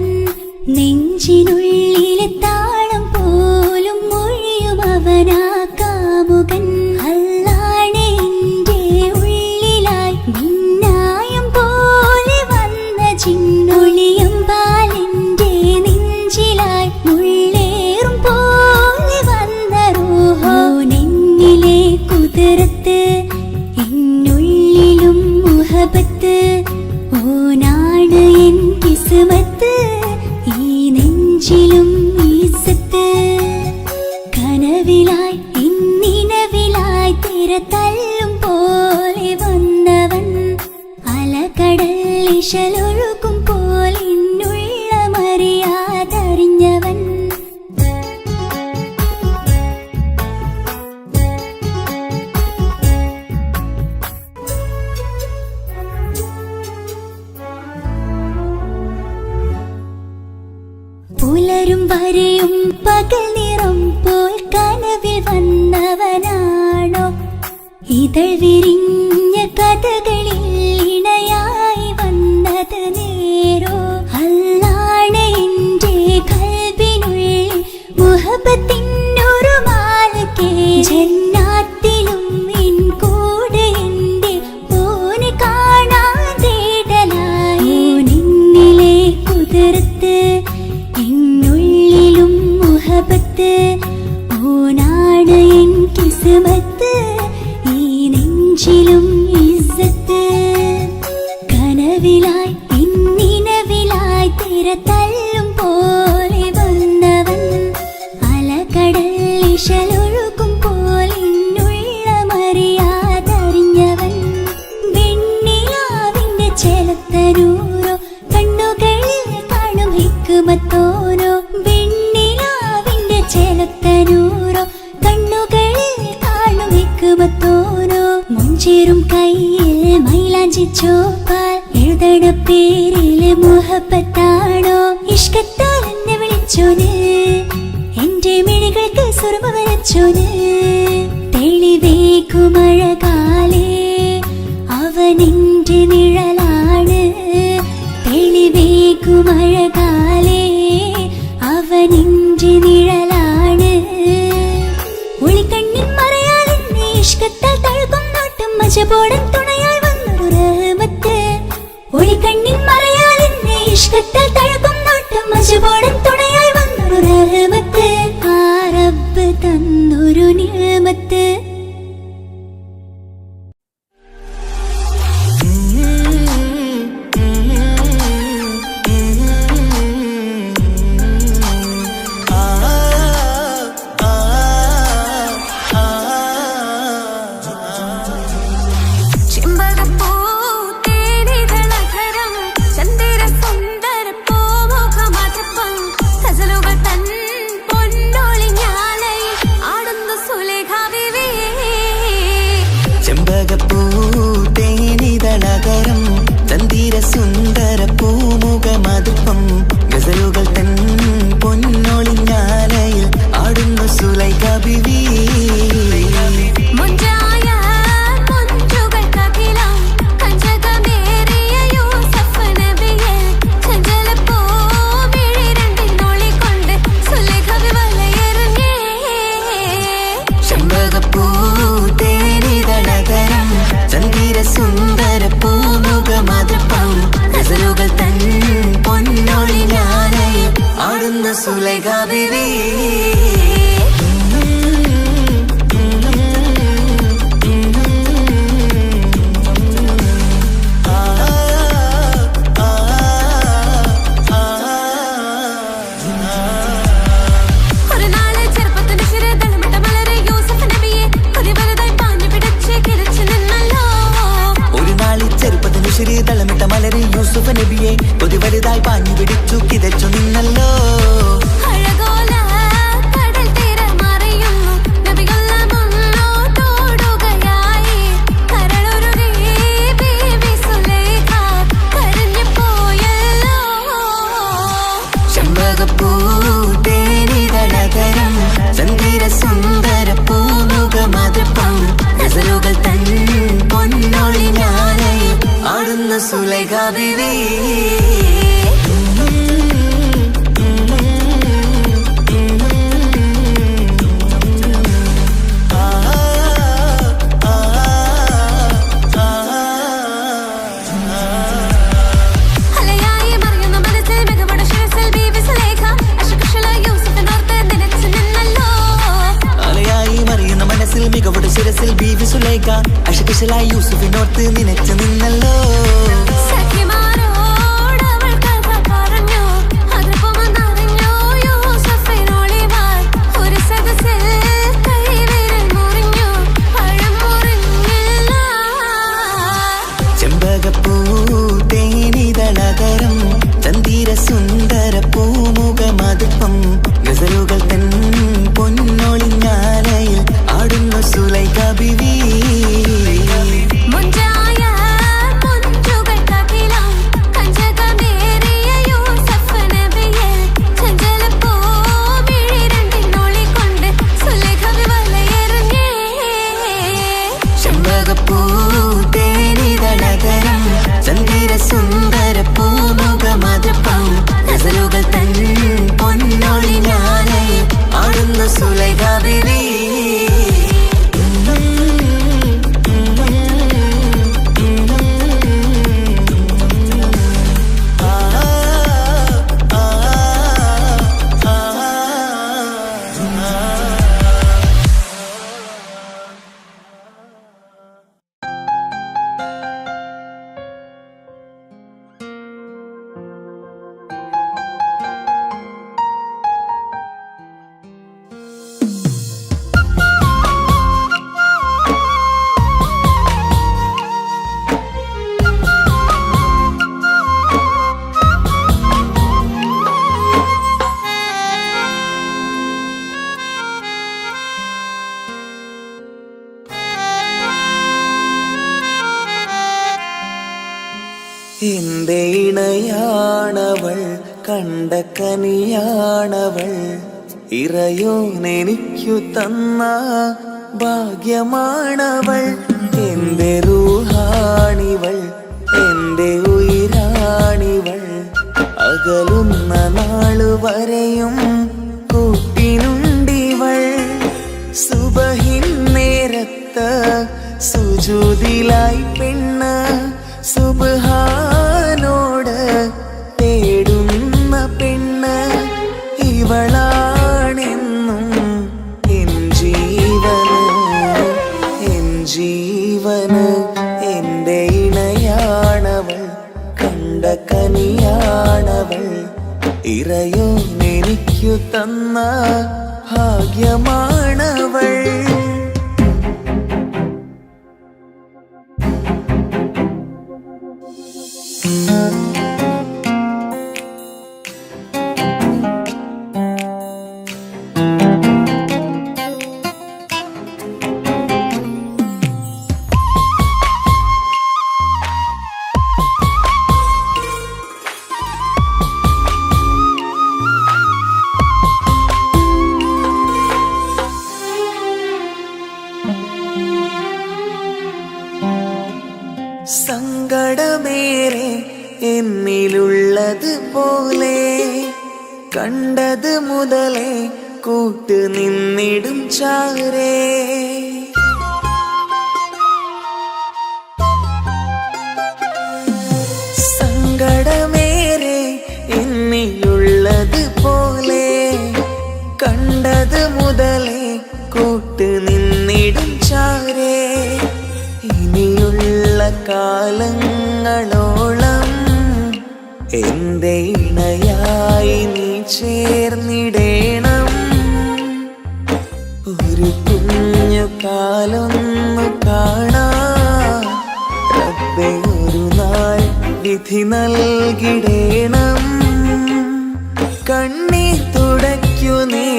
S4: നെഞ്ചിനുള്ളിലെ താളം പോലും മൊഴിയും അവനാ കാമുകൻ അല്ലാണെ എന്റെ ഉള്ളിലായി മിന്നായം പോലെ വന്ന ചിന്നൊളിയും പാലെന്റെ നെഞ്ചിലായി മുള്ളേറും പോലെ വന്ന റൂഹോ നെഞ്ഞിലെ കുതിരത്ത് എന്നുള്ളിലും മുഹബത്ത് ഓനാണ് എൻ കിസ്മത്ത് ഈ നെഞ്ചിലും ഈസത്ത് കനവിലായി ഇന്നിനവിലായി തിരതല്ലും പോലെ വന്നവൻ അലകടൽ ഇശലൊഴുകും പോലെ ഇന്നുള്ളമറിയാതറിഞ്ഞവൻ പുലരും വരെയും പകൽ നിറം പോൽ കനവിൽ വന്നവനാണോ ഇതൾ വിരിഞ്ഞ കഥകളിൽ ഇണയായി വന്നത് നേരോ അല്ലാണെ എന്റെ കൽബിനുള്ളിൽ മുഹബത്തിനൊരു മാലക്കേ ജന്നാത്തിലും എൻ കൂടെ എന്റെ ഓനെ കാണാൻ തേടലായി നിന്നിലെ കുതിരത്ത് എന്നുള്ളിലും മുഹബത്ത് ഓനാ നെറ്റിയിൽ മൈലാഞ്ചി ചോപ്പാൽ എഴുതണ പേരില് മുഹബത്താണോ ഇഷ്കത്താൽ എന്നെ വിളിച്ചോന് എന്റെ മിഴികൾക്ക് സുറുമ വരച്ചോന് തെളിവേക്കുമഴകാലേ അവനെന്റെ നിഴലാണ് തെളിവേക്കുമഴകാലേ അവനെന്റെ നിഴലാണ് ഒളിക്കണ്ണിൻ മറയാൽ എന്നെ ഇഷ്കത്താൽ തഴുകും നോട്ടും മജബോടൻ തുണയായി വന്നൊരു റഹ്മത്ത് ഒളിക്കണ്ണിൻ മറയാൽ എന്നെ ഇഷ്കത്താൽ തഴുകും നോട്ടും മജബോടൻ തുണയായി വന്നൊരു റഹ്മത്ത് ആ റബ്ബ് തന്നൊരു നിഅമത്ത്
S3: സുന്ദര പൂമുഖമതുപ്പം ഗസലുകൾ തൻ പൊന്നൊളിഞ്ഞാലയിൽ ആടുന്നു സുലൈഖ ബീവി ചെമ്പകപ്പൂ തേനിതളകരം ചന്ദിര സുന്ദര പൂമുഖമതുപ്പം ഗസലുകൾ തൻ പൊന്നൊളിഞ്ഞാലയിൽ ആടുന്നു സുലൈഖ ബീവി തളമിട്ട മലരെ യൂസുഫ് നബിയെ കൊതി വലുതായി പാഞ്ഞു പിടിച്ചു കിതച്ചു നിന്നല്ലോ ചെമ്പകപ്പൂ തേനിതളകരം ചന്ദിര സുന്ദര പൂമുഖമതുപ്പം ഗസലുകൾ തൻ പൊന്നൊളിഞ്ഞാലയിൽ ആടുന്നു സുലൈഖ ബീവി മികവുടെ ശിരസിൽ ബീവി സുലൈഖ അശകുശലായി യൂസുഫിനോർത്ത് നിനച്ചു നിന്നല്ലോ ചെമ്പകപ്പൂ തേനിതളകരം ചന്ദിര സുന്ദര പൂമുഖമതുപ്പം ഗസലുകൾ തൻ പൊന്നൊളിഞ്ഞാലയിൽ ആടുന്നു സുലൈഖ ബീവി ചെമ്പകപ്പൂ തേനിതളകരം ചന്ദിര സുന്ദര പൂമുഖമതുപ്പം ഗസലുകൾ തൻ പൊന്നൊളിഞ്ഞാലയിൽ എന്റെ ഇണയാണവൾ, കണ്ട കനിയാണവൾ, ഇറയോനെനിക്കു തന്ന ഭാഗ്യമാണവൾ. എന്റെ റൂഹാണിവൾ, എന്റെ ഉയിരാണിവൾ, അകലുന്ന നാളു വരെയും കൂട്ടിനുണ്ടിവൾ. സുബഹിൻ നേരത്ത് സുജൂദിലായി പെണ്ണ് സുബ്ഹാനോട് തേടുന്ന പെണ്ണ് ഇവളാണെന്നും എൻ ജീവന്, എൻ ജീവന്. എന്റെ ഇണയാണവൾ, കണ്ട കനിയാണവൾ, ഇറയോനെനിക്കു തന്ന ഭാഗ്യമാണവൾ. സങ്കടമേറെ എന്നിലുള്ളത് പോലെ കണ്ടത് മുതലേ കൂട്ട് നിന്നിടും ചാരേ. സങ്കടമേറെ എന്നിലുള്ളത് പോലെ കണ്ടത് മുതലേ കൂട്ട് നിന്നിടും ചാരേ. ഇനിയുള്ള കാലങ്ങളോളം എന്റെ ഇണയായി നീ ചേർന്നിടേണം. ഒരു കുഞ്ഞു കാലൊന്നു കാണാൻ റബ്ബേ ഒരു നാൾ വിധി നൽകിടേണം. കണ്ണീർ തുടയ്ക്കു നീ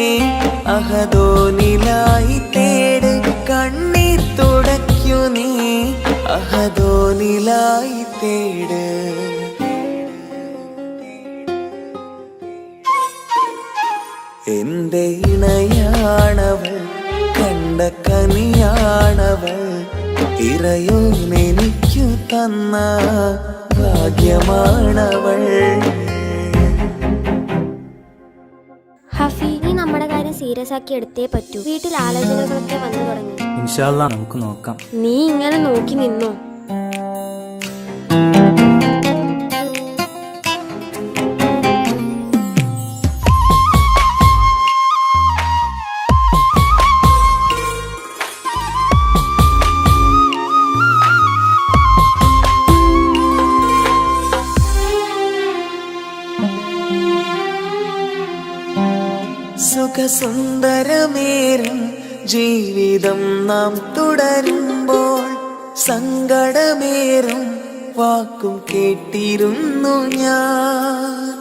S3: അഹദോനിലായി തേട്, കണ്ണീർ തുടയ്ക്കു നീ അഹദോനിലായി തേട്. എന്റെ ഇണയാണവൾ, കണ്ട കനിയാണവൾ, ഇറയോനെനിക്കു തന്ന ഭാഗ്യമാണവൾ.
S6: ഹഫി, നീ നമ്മുടെ കാര്യം സീരിയസ് ആക്കി എടുത്തേ പറ്റൂ. വീട്ടിൽ ആലോചനകളൊക്കെ വന്നു തുടങ്ങി.
S7: ഇൻഷാ അല്ലാഹ് നമുക്ക് നോക്കാം.
S6: നീ ഇങ്ങനെ നോക്കി നിന്നോ?
S3: സുഖസുന്ദരമേറും ജീവിതം നാം തുടരുമ്പോൾ സങ്കടമേറും വാക്കും കേട്ടിരുന്നു ഞാൻ.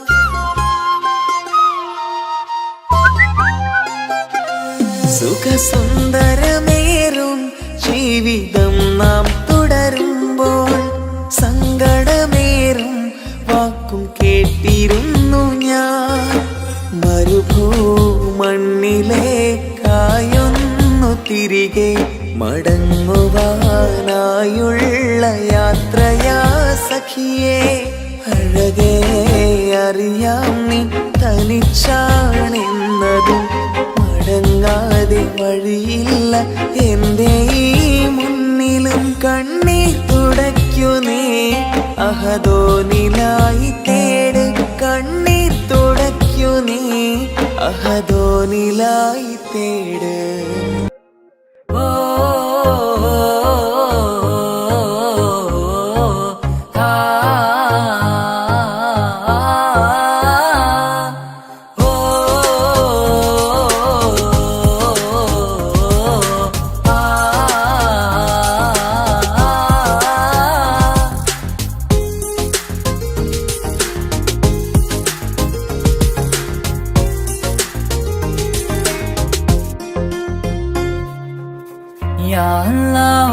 S3: സുഖസുന്ദരമേറും ജീവിതം നാം തുടരുമ്പോൾ സങ്കടമേറും വാക്കും കേട്ടിരുന്നു ഞാൻ. മരുഭൂമണ്ണിലേക്കായൊന്നു തിരികെ മടങ്ങുവാനായുള്ള യാത്രയാ സഖിയേ. അഴകേ അറിയാം നീ തനിച്ചാണെന്നതും മടങ്ങാതെ വഴിയില്ല എന്റെ ഈ മുന്നിലും. കണ്ണീർ തുടയ്ക്കു നീ അഹദോനിലായി തേട്, കണ്ണീർ തുടയ്ക്കു നീ അഹദോനിലായി തേട്.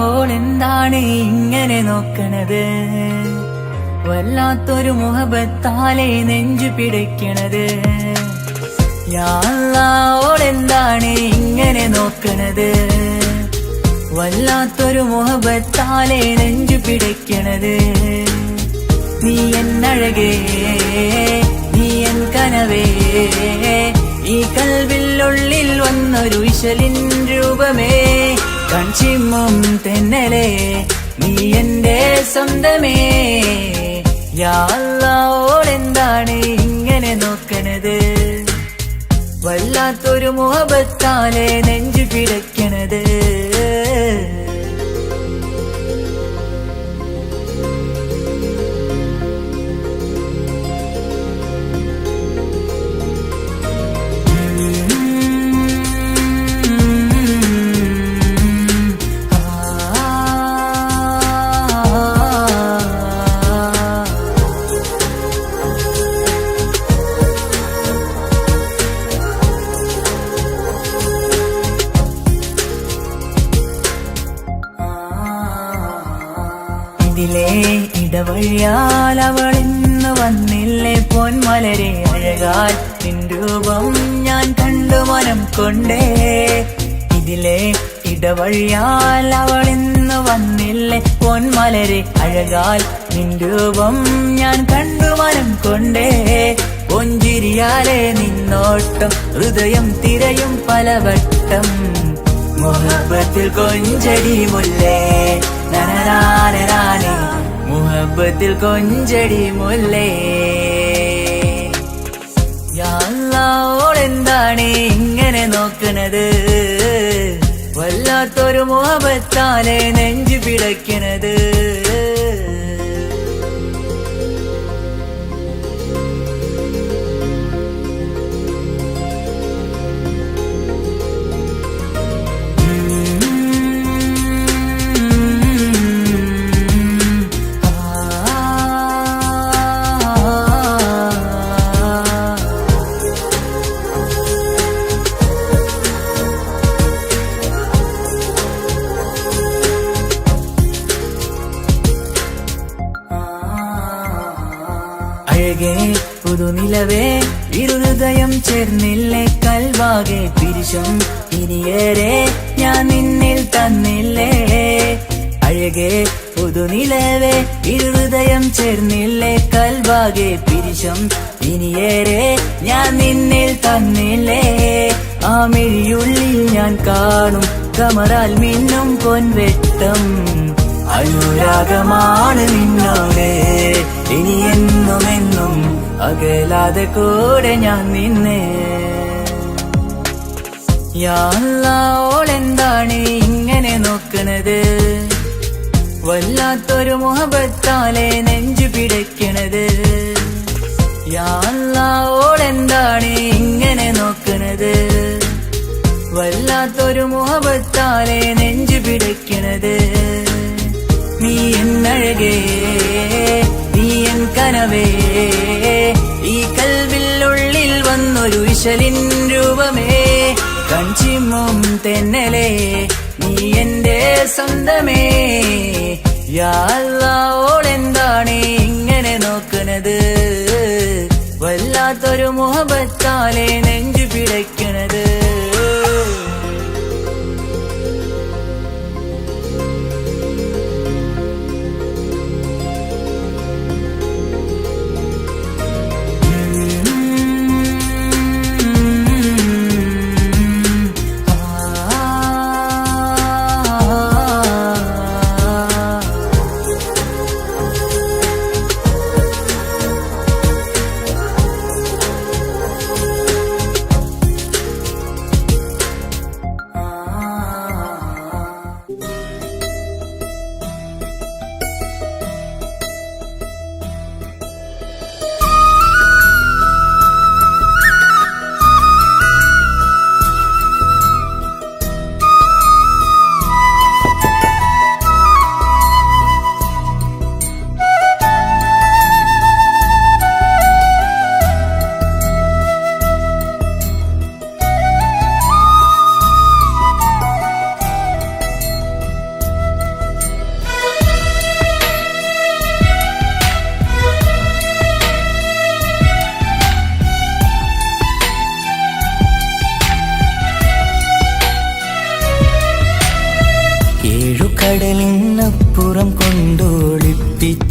S3: ഓളെന്താണ് ഇങ്ങനെ നോക്കണത്? വല്ലാത്തൊരു മുഹബത്താലെ നെഞ്ചു പിടയ്ക്കണത്. യാ അല്ലാഹ് ഓളെന്താണ് ഇങ്ങനെ നോക്കണത്? വല്ലാത്തൊരു മുഹബത്താലെ നെഞ്ചു പിടയ്ക്കണത്. നീ എന്നഴകേ, നീ എൻ കനവേ, ഈ കൽവില്ലുള്ളിൽ വന്നൊരു ഇശലിൻ രൂപമേ, കൺചിമ്മും തെന്നലേ, നീ എന്റെ സ്വന്തമേ. യാ അല്ലാഹ് ഓളെന്താണ് ഇങ്ങനെ നോക്കണത്? വല്ലാത്തൊരു മുഹബത്താലെ നെഞ്ചു പിടയ്ക്കണത്. ഇതിലെ ഇടവഴിയാൽ അവളിന്ന് വന്നില്ലേ പൊന്മലരെ, അഴകാൽ നിൻ രൂപം ഞാൻ കണ്ടു മനം കൊണ്ടേ. ഇതിലെ ഇടവഴിയാൽ അവളിന്ന് വന്നില്ലേ പൊന്മലരെ, അഴകാൽ നിൻ രൂപം ഞാൻ കണ്ടു മനം കൊണ്ടേ. പൊഞ്ചിരിയാലെ നിന്നോട്ടം ഹൃദയം തിരയും പലവട്ടം, മുഹബത്തിൽ കൊഞ്ചടി മുല്ലേ നനനാനേ, മുഹബത്തിൽ കൊഞ്ചടി മുല്ലേ. യാ അല്ലാഹ് ഓളെന്താണ് ഇങ്ങനെ നോക്കണത്? വല്ലാത്തൊരു മുഹബത്താലെ നെഞ്ചു പിടയ്ക്കണത്. അഴകേ പുതുനിലവേ, ഇരുഹൃദയം ചേർന്നില്ലേ കൽവാകെ പിരിശം ഇനിയേറെ ഞാൻ നിന്നിൽ തന്നില്ലേ. അഴകേ പുതുനിലവേ, ഇരുഹൃദയം ചേർന്നില്ലേ കൽവാകെ പിരിശം ഇനിയേറെ ഞാൻ നിന്നിൽ തന്നില്ലേ. ആ മിഴിയുള്ളിൽ ഞാൻ കാണും കമറാൽ മിന്നും പൊൻവെട്ടം, അനുരാഗമാണ് നിന്നോട് ഇനി എന്നുമെന്നും അകലാതെ കൂടെ ഞാൻ നിന്നെ. യാ അല്ലാഹ് ഓളെന്താണ് ഇങ്ങനെ നോക്കണത്? വല്ലാത്തൊരു മുഹബത്താലെ നെഞ്ചു പിടയ്ക്കണത്. യാ അല്ലാഹ് ഓളെന്താണ് ഇങ്ങനെ നോക്കണത്? വല്ലാത്തൊരു മുഹബത്താലെ നെഞ്ചു പിടയ്ക്കണത്. നീ എന്നഴകേ, നീ എൻ കനവേ, ഈ കൽവില്ലുള്ളിൽ വന്നൊരു ഇശലിൻ രൂപമേ, കൺചിമ്മും തെന്നലേ, നീ എന്റെ സ്വന്തമേ. യാ അല്ലാഹ് ഓളെന്താണ് ഇങ്ങനെ നോക്കണത്? വല്ലാത്തൊരു മുഹബത്താലെ നെഞ്ചു പിടയ്ക്കണത്.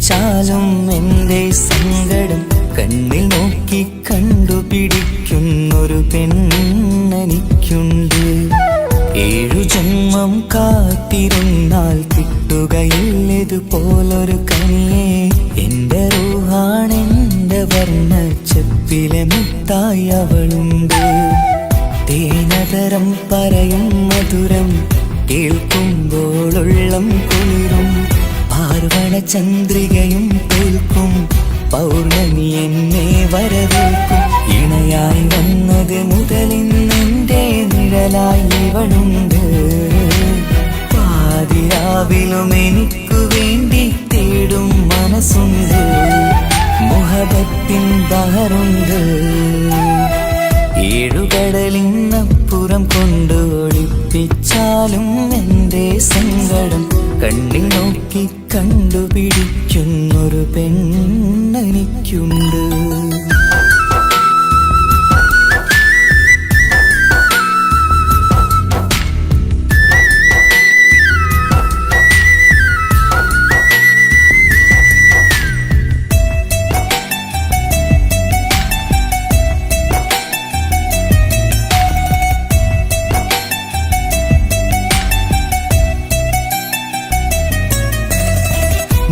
S3: ഒളിപ്പിച്ചാലും എൻ്റെ സങ്കടം കണ്ണിൽ നോക്കി കണ്ടുപിടിക്കുന്നൊരു പെണ്ണെനിക്കുണ്ട്. 7 ജന്മം കാത്തിരുന്നാൽ കിട്ടുകയില്ലതുപോലൊരു കനിയെ. എൻ്റെ റൂഹാണെൻ്റെ വർണ്ണച്ചപ്പിലെ മുത്തായി അവളുണ്ട്. തേനതരം പറയും മധുരം കേൾക്കുമ്പോളുള്ളം കുളിരും. പാർവണ ചന്ദ്രികയും തോൽക്കും പൗർണമി എന്നെ വരവേൽക്കും. ഇണയായി വന്നത് മുതലിന്നെൻ്റെ നിഴലായി ഇവളുണ്ട്. പാതിരാവിലും എനിക്കു വേണ്ടി തേടും മനസ്സുണ്ട്. മുഹബത്തിൻ ബഹറുണ്ട്. 7 കടലിനപ്പുറം കൊണ്ട് ഒളിപ്പിച്ചാലും എൻ്റെ സങ്കടം കണ്ണിൽ നോക്കി കണ്ടുപിടിക്കുന്നൊരു പെണ്ണെനിക്കുണ്ട്.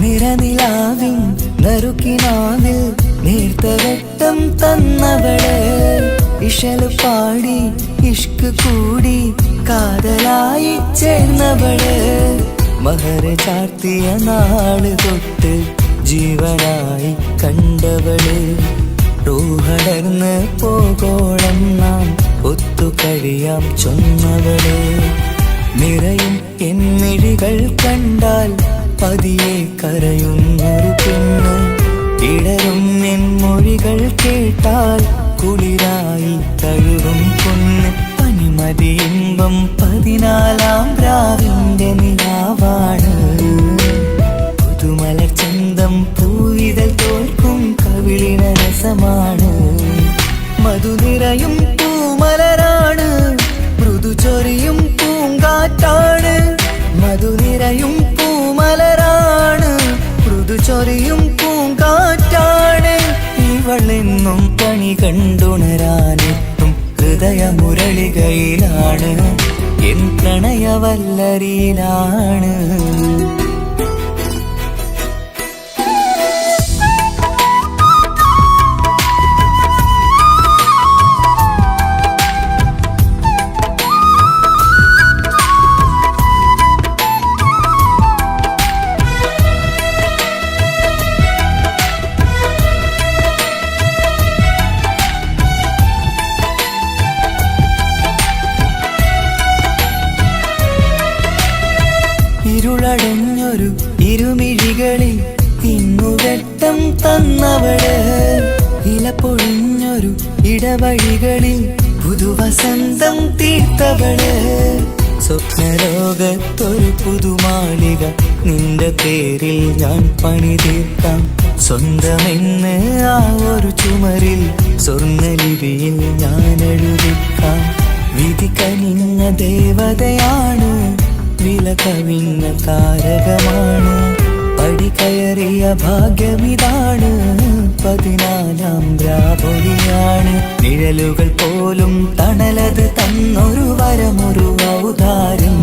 S3: നിറനിലാവിൻ നറുക്കിനാവിൽ നേർത്തവട്ടം തന്നവള്. ഇശല് പാടി ഇഷ്ക് കൂടി കാതലായി ചേർന്നവള്. മഹർ ചാർത്തിയ നാള് തൊട്ട് ജീവനായി കണ്ടവള്. റൂഹടർന്ന് പോകോളം നാം ഒത്തു കഴിയാം ചൊന്നവള്. നിറയും എന്നിഴികൾ കണ്ടാൽ പതിയെ കരയുന്നൊരു പെണ്ണ്. ഇടറും എൻ മൊഴികൾ കേട്ടാൽ കുളിരായി തഴുകും പൊന്ന്. പനിമതി ഇമ്പം 14-ാം രാവിന്റെ നിലാവാണ്. പുതുമലർ ചന്തം പൂവിതൽ തോൽക്കും കവിളിന രസമാണ്. മധുനിറയും പൂമലരാണ്. മൃദു ചൊരിയും പൂങ്കാറ്റാണ്. മധുനിറയും പൂമലരാണ്. മൃദു ചൊരിയും പൂങ്കാറ്റാണ്. ഇവളെന്നും കണി കണ്ടുണരാനെത്തും ഹൃദയമുരളികയിലാണ്. എൻ പ്രണയവല്ലരിയിലാണ്. ഇരുളടഞ്ഞൊരു ഇരുമിഴികളിൽ ഇന്നുവെട്ടം തന്നവള്. ഇല പൊഴിഞ്ഞൊരു ഇടവഴികളിൽ പുതുവസന്തം തീർത്തവള്. സ്വപ്നലോകത്തൊരു പുതുമാളിക നിന്റെ പേരിൽ ഞാൻ പണി തീർക്കാം. സ്വന്തമെന്ന് ആ ഒരു ചുമരിൽ സ്വർണ്ണലിപിയിൽ ഞാൻ എഴുതിക്കാം. വിധി കനിഞ്ഞ ദേവതയാണ്. വില കവിഞ്ഞ താരകമാണ്. പടി കയറിയ ഭാഗ്യമിതാണ്. 14-ാം രാപൊലിയാണ്. നിഴലുകൾ പോലും തണലത് തന്നൊരു വരമൊരു ഔദാര്യം.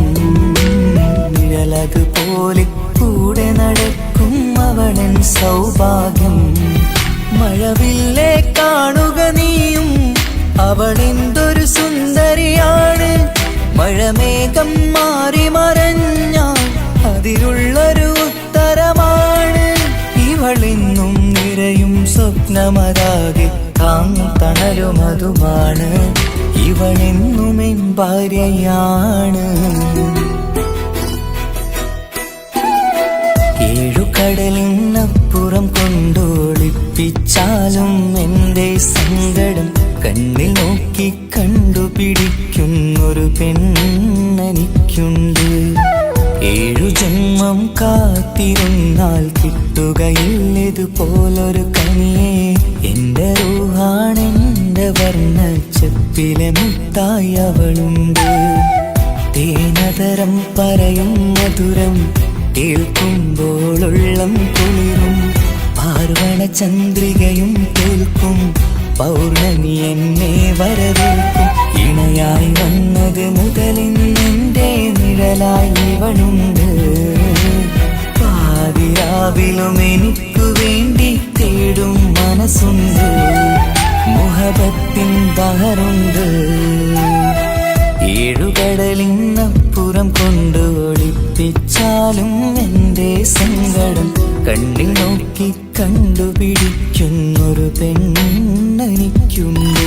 S3: നിഴലത് പോലെ കൂടെ നടക്കും അവളൻ സൗഭാഗ്യം. മഴവില്ലേ കാണുക നീയും അവളെന്തൊരു സുന്ദരിയാണ്. മഴമേഘം മാറി മറഞ്ഞാൽ അതിലുള്ളൊരു ഉത്തരമാണ്. ഇവളെന്നും നിറയും സ്വപ്നമതാകെ തണലുമതുമാണ്. ഇവളെന്നും എൻ ഭാര്യയാണ്. 7 കടലിനപ്പുറം കൊണ്ടോളിപ്പിച്ചാലും എൻ്റെ സങ്കടം കണ്ണിൽ നോക്കി കണ്ടുപിടിക്കുന്നൊരു പെണ്ണെനിക്കുണ്ട്. 7 ജന്മം കാത്തിരുന്നാൽ കിട്ടുകയില്ലതുപോലൊരു കനിയെ. എൻ്റെ റൂഹാണെൻ്റെ വർണ്ണച്ചപ്പിലെ മുത്തായി അവളുണ്ട്. തേനതരം പറയും മധുരം കേൾക്കുമ്പോളുള്ളം കുളിരും പാർവണ ചന്ദ്രികയും കേൾക്കും പൗർണമി എന്നെ വരവേൽക്കും ഇണയായി വന്നത് മുതലിന്നെൻ്റെ നിഴലായി ഇവളുണ്ട് പാതിരാവിലും എനിക്കു വേണ്ടി തേടും മനസ്സുണ്ട് മുഹബത്തിൻ ബഹറുണ്ട് ഏഴുകടലിന്നപ്പുറം കൊണ്ട് ഒളിപ്പിച്ചാലും എൻ്റെ സങ്കടം കണ്ണിൽ നോക്കി കണ്ടുപിടിക്കുന്നൊരു പെണ്ണെനിക്കുണ്ട്